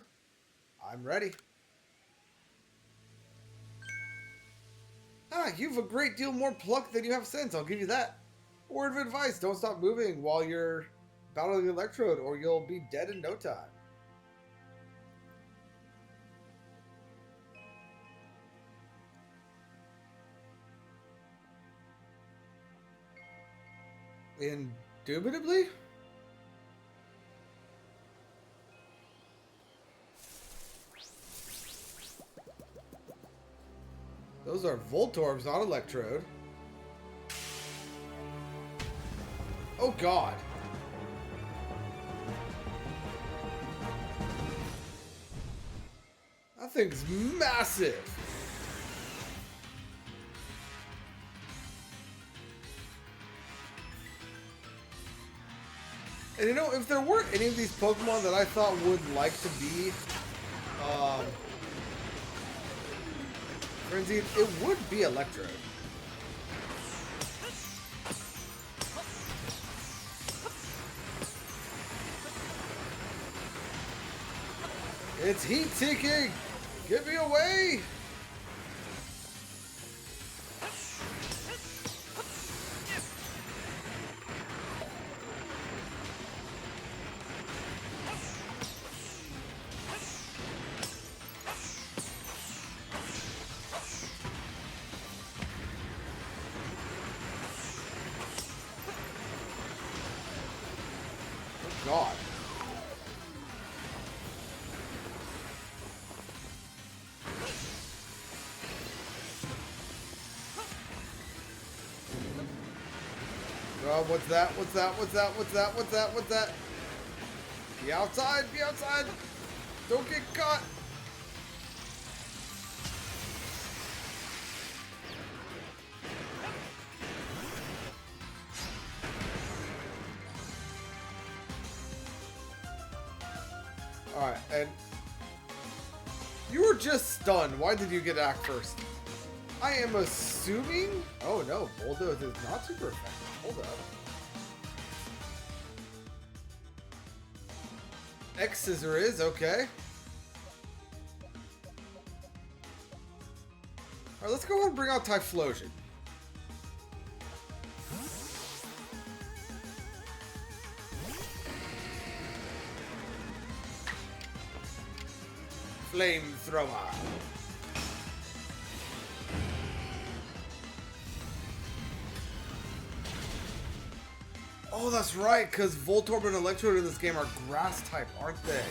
I'm ready. You've a great deal more pluck than you have sense, I'll give you that. Word of advice, don't stop moving while you're battling the Electrode, or you'll be dead in no time. Indubitably? Those are Voltorbs, not Electrode. Oh god. That thing's massive. And you know, if there weren't any of these Pokemon that I thought would like to be frenzied, it would be Electrode. It's heat-seeking! Get me away! Oh god. Oh, what's that? What's that? What's that? What's that? What's that? What's that? Be outside! Be outside! Don't get caught! Alright, and you were just stunned. Why did you get to act first? I am assuming... Oh no, Bulldoze is not super effective. Hold up. X-Scissor is, okay. Alright, let's go ahead and bring out Typhlosion. Flamethrower. Oh, that's right, because Voltorb and Electrode in this game are grass type, aren't they?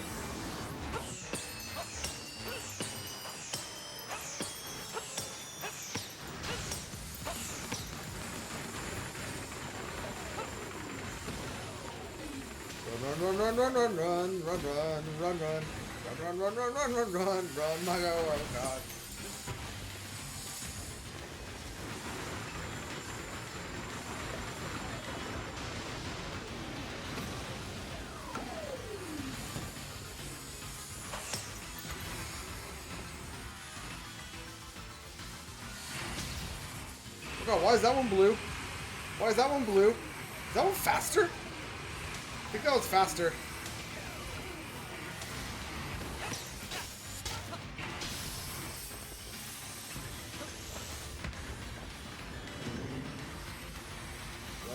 Run, run, run, run, run, run, run, run, run, run, run, run, run, run, run, run, run, run, my god, oh god. god, why is that one blue? Why is that one blue? Is that one faster? I think that was faster.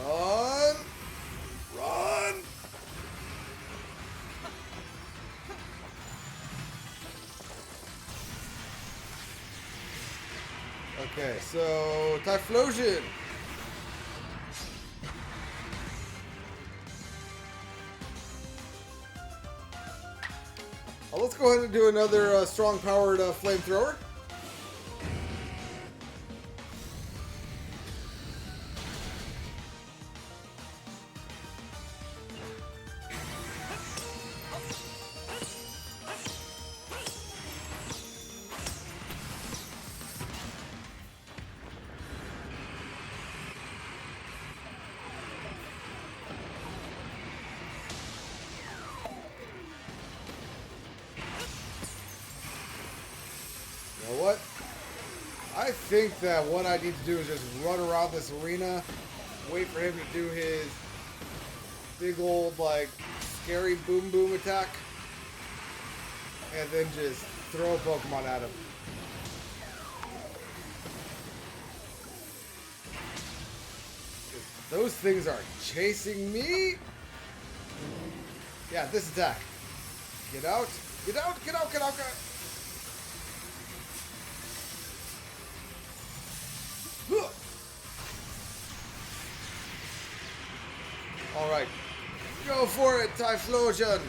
Run! Run! Okay, so Typhlosion. Let's go ahead and do another strong-powered flamethrower. You know what? I think that what I need to do is just run around this arena, wait for him to do his big old, like, scary boom boom attack, and then just throw a Pokemon at him. Those things are chasing me. Yeah, this attack. Get out, get out, get out, get out, get out. Alright, go for it, Typhlosion!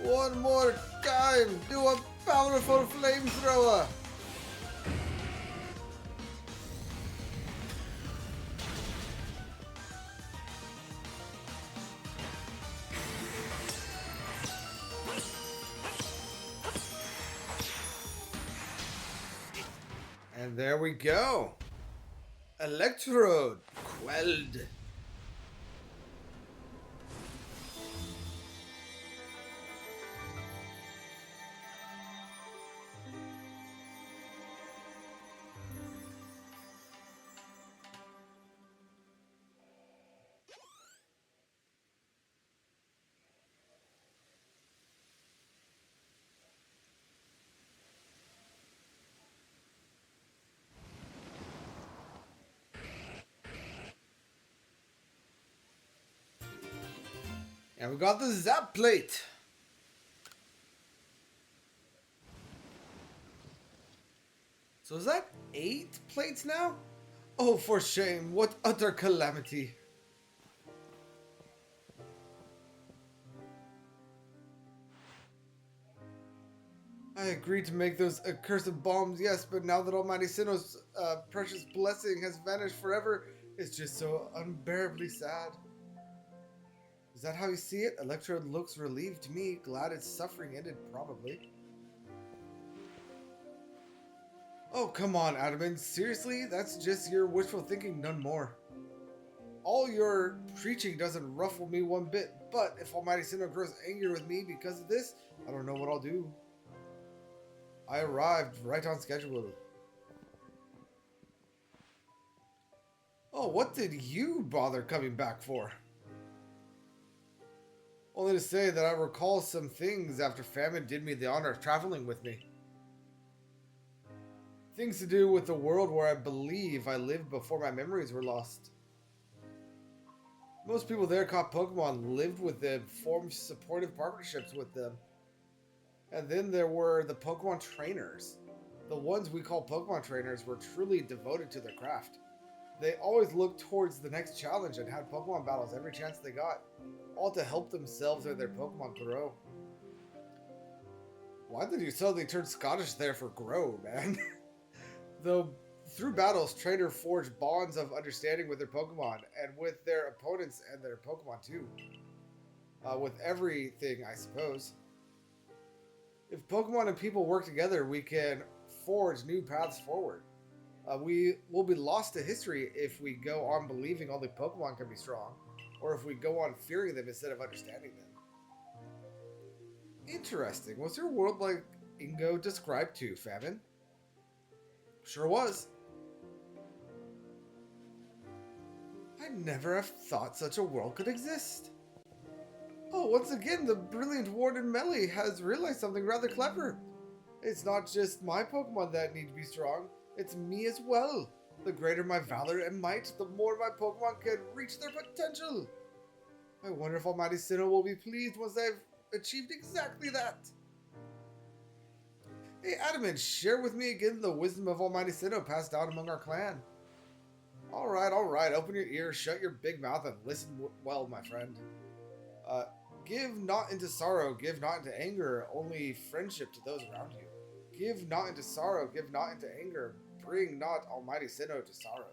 One more time, do a powerful flamethrower! And there we go. Electrode quelled. And we got the Zap Plate. So is that 8 plates now? Oh, for shame. What utter calamity. I agreed to make those accursed bombs, yes, but now that Almighty Sinnoh's precious blessing has vanished forever, it's just so unbearably sad. Is that how you see it? Electrode looks relieved to me, glad its suffering ended, probably. Oh, come on, Adamant. Seriously? That's just your wishful thinking, none more. All your preaching doesn't ruffle me one bit, but if Almighty Sinnoh grows angry with me because of this, I don't know what I'll do. I arrived right on schedule. Oh, what did you bother coming back for? Only to say that I recall some things after Famine did me the honor of traveling with me. Things to do with the world where I believe I lived before my memories were lost. Most people there caught Pokemon, lived with them, formed supportive partnerships with them. And then there were the Pokemon trainers. The ones we call Pokemon trainers were truly devoted to their craft. They always looked towards the next challenge and had Pokemon battles every chance they got, all to help themselves or their Pokemon grow. Why did you suddenly turn Scottish there for grow, man? Though through battles, trainers forged bonds of understanding with their Pokemon and with their opponents and their Pokemon too. With everything, I suppose. If Pokemon and people work together, we can forge new paths forward. We will be lost to history if we go on believing only Pokemon can be strong, or if we go on fearing them instead of understanding them. Interesting. What's your world like Ingo described to, Famine? Sure was. I never have thought such a world could exist. Oh, once again, the brilliant Warden Melly has realized something rather clever. It's not just my Pokemon that need to be strong, it's me as well. The greater my valor and might, the more my Pokemon can reach their potential. I wonder if Almighty Sinnoh will be pleased once I've achieved exactly that. Hey, Adamant, share with me again the wisdom of Almighty Sinnoh passed down among our clan. Alright, open your ears, shut your big mouth, and listen well, my friend. Give not into sorrow, give not into anger, only friendship to those around you. Give not into sorrow, give not into anger, bring not Almighty Sinnoh to sorrow.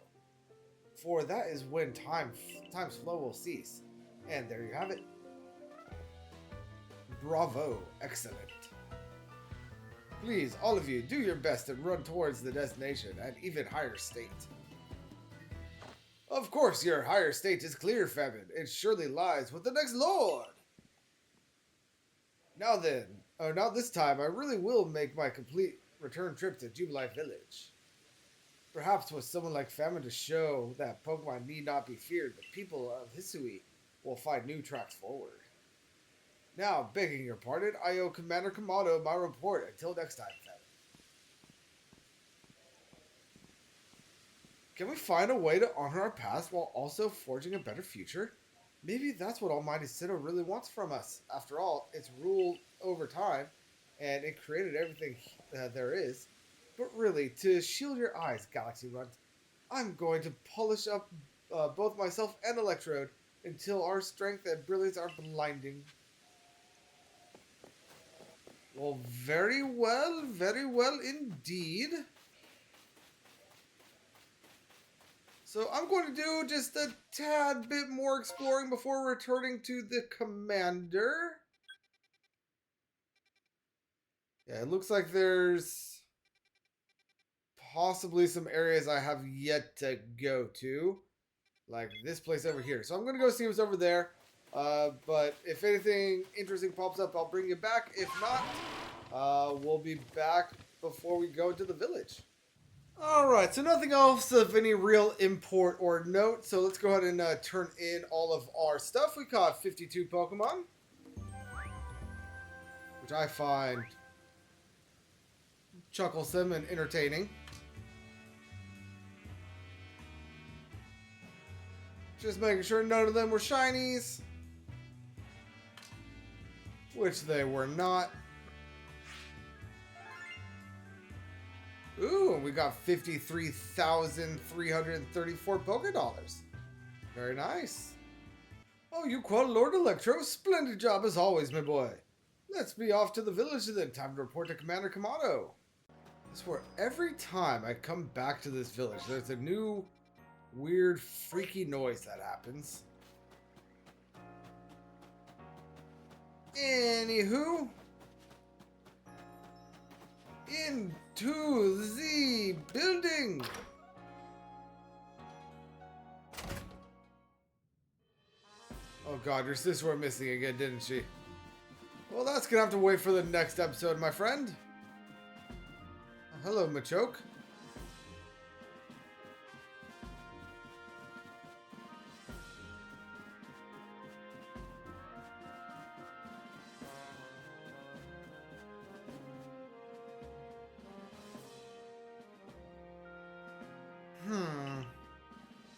For that is when time's flow will cease. And there you have it. Bravo, excellent. Please, all of you, do your best and run towards the destination, an even higher state. Of course, your higher state is clear, Famine. It surely lies with the next lord. Now then, now this time, I really will make my complete return trip to Jubilife Village. Perhaps with someone like Famine to show that Pokemon need not be feared, the people of Hisui will find new tracks forward. Now, begging your pardon, I owe Commander Kamado my report. Until next time, Famine. Can we find a way to honor our past while also forging a better future? Maybe that's what Almighty Sinnoh really wants from us. After all, it's ruled over time, and it created everything there is. But really, to shield your eyes, Galaxy Runt, I'm going to polish up both myself and Electrode until our strength and brilliance are blinding. Well, very well indeed. So I'm going to do just a tad bit more exploring before returning to the commander. Yeah, it looks like there's possibly some areas I have yet to go to. Like this place over here. So I'm going to go see what's over there. But if anything interesting pops up, I'll bring you back. If not, we'll be back before we go to the village. Alright, so nothing else of any real import or note, so let's go ahead and turn in all of our stuff. We caught 52 Pokemon, which I find chucklesome and entertaining. Just making sure none of them were shinies, which they were not. Ooh, we got 53,334 Pokédollars. Very nice. Oh, you caught Lord Electro. Splendid job as always, my boy. Let's be off to the village then. Time to report to Commander Kamado. I swear, every time I come back to this village, there's a new, weird, freaky noise that happens. Anywho, into the building. Oh god, your sister went missing again, didn't she? Well, that's gonna have to wait for the next episode, my friend. Oh, hello, Machoke.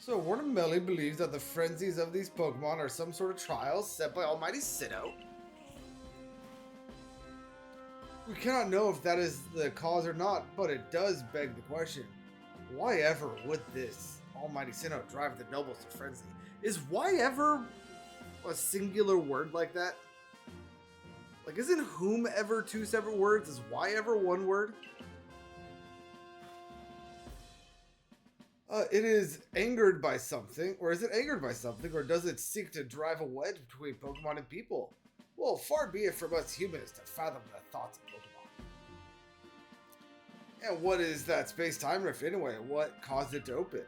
So Warden Melly believes that the frenzies of these Pokemon are some sort of trials set by Almighty Sinnoh. We cannot know if that is the cause or not, but it does beg the question. Why ever would this Almighty Sinnoh drive the nobles to frenzy? Is why ever a singular word like that? Like, isn't whomever two separate words? Is why ever one word? It is angered by something, or is it angered by something, or does it seek to drive a wedge between Pokemon and people? Well, far be it from us humans to fathom the thoughts of Pokemon. And what is that space-time rift anyway? What caused it to open?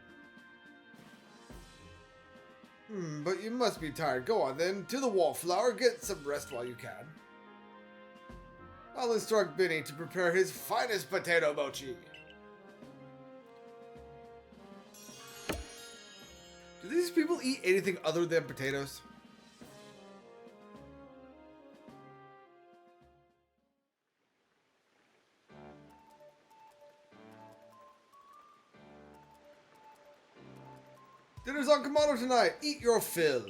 But you must be tired. Go on then, to the wallflower, get some rest while you can. I'll instruct Benny to prepare his finest potato mochi. Do these people eat anything other than potatoes? Dinner's on Kamado tonight. Eat your fill.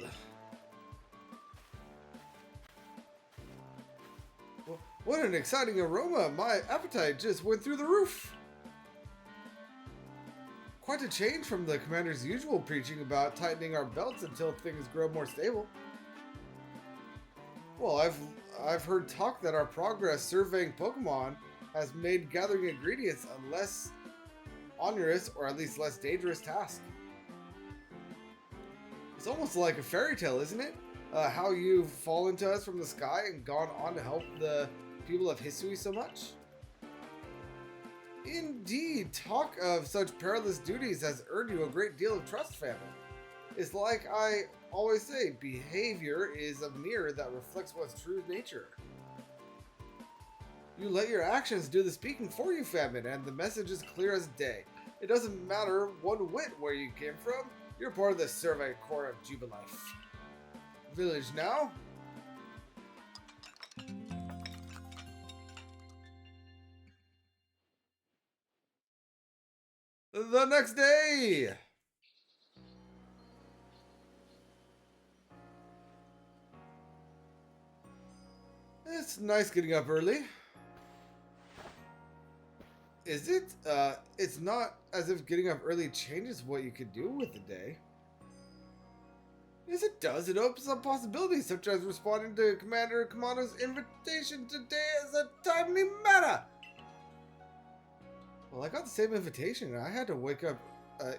What an exciting aroma. My appetite just went through the roof. Quite a change from the commander's usual preaching about tightening our belts until things grow more stable. Well, I've heard talk that our progress surveying Pokemon has made gathering ingredients a less onerous, or at least less dangerous task. It's almost like a fairy tale, isn't it? How you've fallen to us from the sky and gone on to help the people of Hisui so much. Indeed, talk of such perilous duties has earned you a great deal of trust, family. It's like I always say, behavior is a mirror that reflects what's true nature. You let your actions do the speaking for you, famine, and the message is clear as day. It doesn't matter one whit where you came from, you're part of the Survey Corps of Jubilife. Village now? The next day! It's nice getting up early. Is it? It's not as if getting up early changes what you could do with the day. Yes, it does. It opens up possibilities, such as responding to Commander Kamano's invitation today as a timely matter. Well, I got the same invitation, and I had to wake up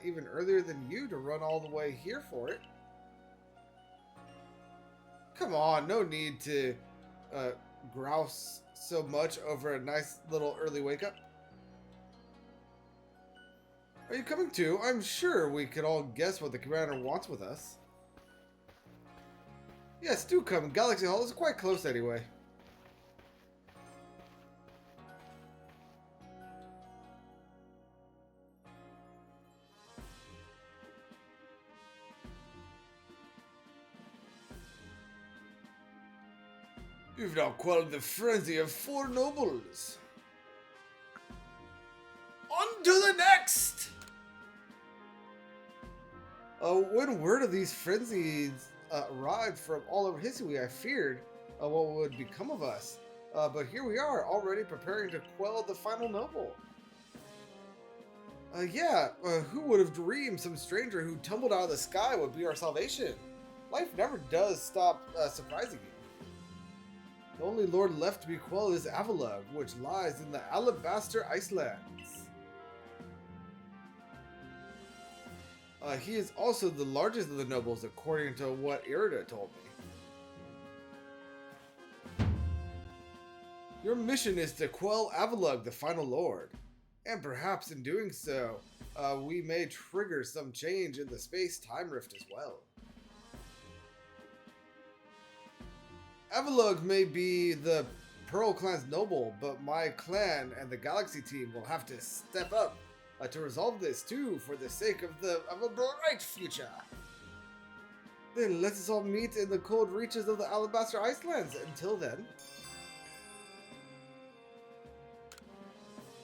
even earlier than you to run all the way here for it. Come on, no need to grouse so much over a nice little early wake up. Are you coming too? I'm sure we could all guess what the commander wants with us. Yes, do come. Galaxy Hall is quite close anyway. You've now quelled the frenzy of 4 nobles. On to the next! When word of these frenzies arrived from all over Hisui, I feared what would become of us. But here we are, already preparing to quell the final noble. Who would have dreamed some stranger who tumbled out of the sky would be our salvation? Life never does stop surprising you. The only lord left to be quelled is Avalugg, which lies in the Alabaster Icelands. He is also the largest of the nobles, according to what Irida told me. Your mission is to quell Avalugg, the final lord. And perhaps in doing so, we may trigger some change in the space-time rift as well. Avalugg may be the Pearl Clan's noble, but my clan and the Galaxy team will have to step up to resolve this too, for the sake of a bright future. Then let us all meet in the cold reaches of the Alabaster Icelands. Until then,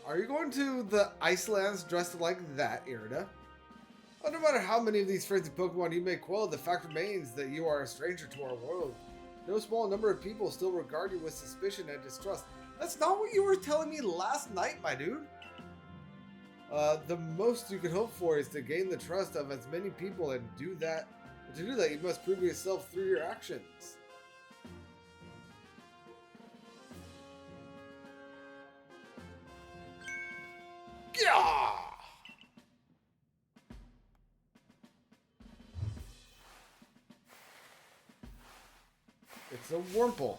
are you going to the Icelands dressed like that, Irida? No matter how many of these frenzied Pokemon you may quell, the fact remains that you are a stranger to our world. No small number of people still regard you with suspicion and distrust. That's not what you were telling me last night, my dude. The most you can hope for is to gain the trust of as many people, and to do that, you must prove yourself through your actions. Yeah! It's a Wurmple.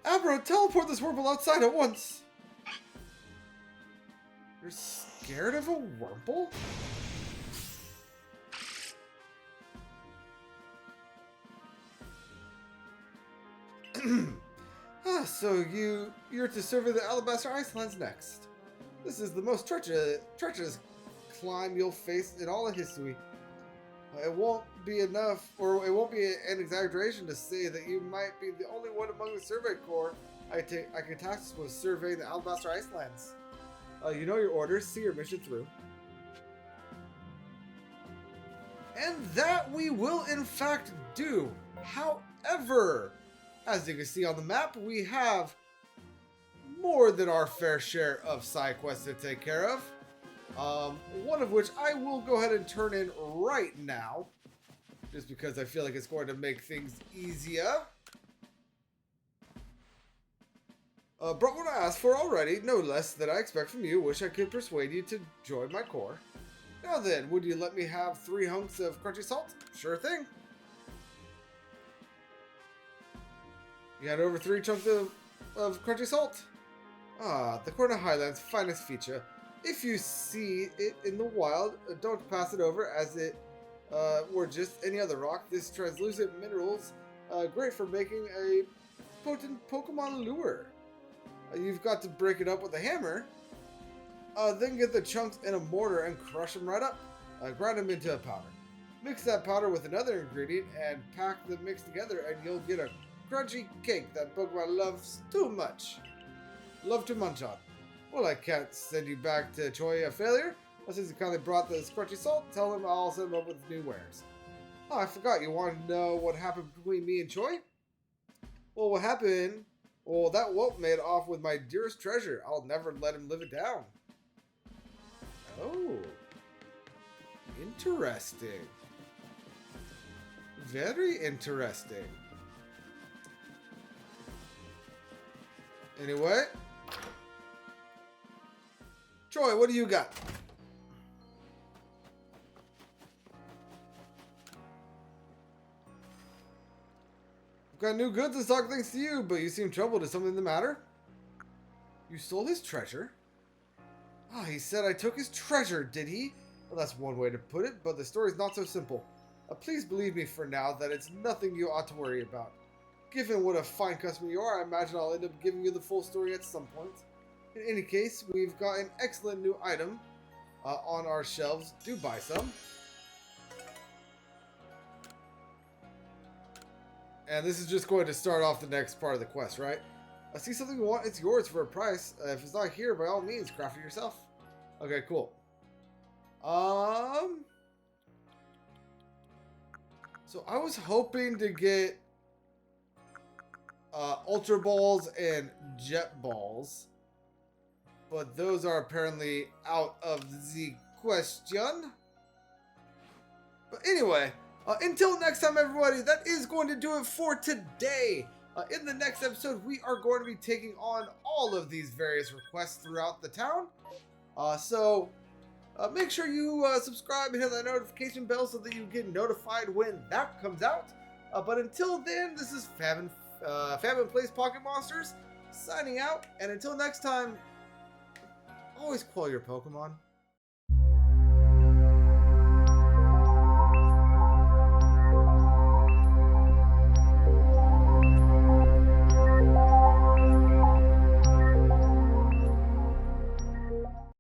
Abro, teleport this Wurmple outside at once! You're scared of a Wurmple? So you're to survey the Alabaster Icelands next. This is the most treacherous climb you'll face in all of Hisui. It won't be enough, or it won't be an exaggeration to say that you might be the only one among the survey corps I can task with surveying the Alabaster Icelands. You know your orders, see your mission through. And that we will in fact do. However, as you can see on the map, we have more than our fair share of side quests to take care of. One of which I will go ahead and turn in right now, just because I feel like it's going to make things easier. Brought what I asked for already, no less than I expect from you. Wish I could persuade you to join my corps. Now then, would you let me have 3 hunks of crunchy salt? Sure thing. You had over 3 chunks of crunchy salt. Ah, the Corner Highlands' finest feature. If you see it in the wild, don't pass it over as it were just any other rock. This translucent mineral's great for making a potent Pokemon lure. You've got to break it up with a hammer. Then get the chunks in a mortar and crush them right up. Grind them into a powder. Mix that powder with another ingredient and pack the mix together and you'll get a crunchy cake that Pokemon loves too much. Love to munch on. Well, I can't send you back to Choi a failure. Since you kindly brought this crunchy salt, tell him I'll send him up with new wares. Oh, I forgot. You want to know what happened between me and Choi? Well, what happened? Well, that whelp made off with my dearest treasure. I'll never let him live it down. Oh. Interesting. Very interesting. Anyway. Troy, what do you got? I've got new goods in stock thanks to you, but you seem troubled. Is something the matter? You stole his treasure? Ah, he said I took his treasure, did he? Well, that's one way to put it, but the story's not so simple. Please believe me for now that it's nothing you ought to worry about. Given what a fine customer you are, I imagine I'll end up giving you the full story at some point. In any case, we've got an excellent new item on our shelves. Do buy some. And this is just going to start off the next part of the quest, right? I see something you want, it's yours for a price. If it's not here, by all means, craft it yourself. Okay, cool. So I was hoping to get Ultra Balls and Jet Balls. But those are apparently out of the question. But anyway, until next time, everybody, that is going to do it for today. In the next episode, we are going to be taking on all of these various requests throughout the town. So make sure you subscribe and hit that notification bell so that you get notified when that comes out. But until then, this is Famine Plays Pocket Monsters signing out. And until next time, always quell your Pokemon.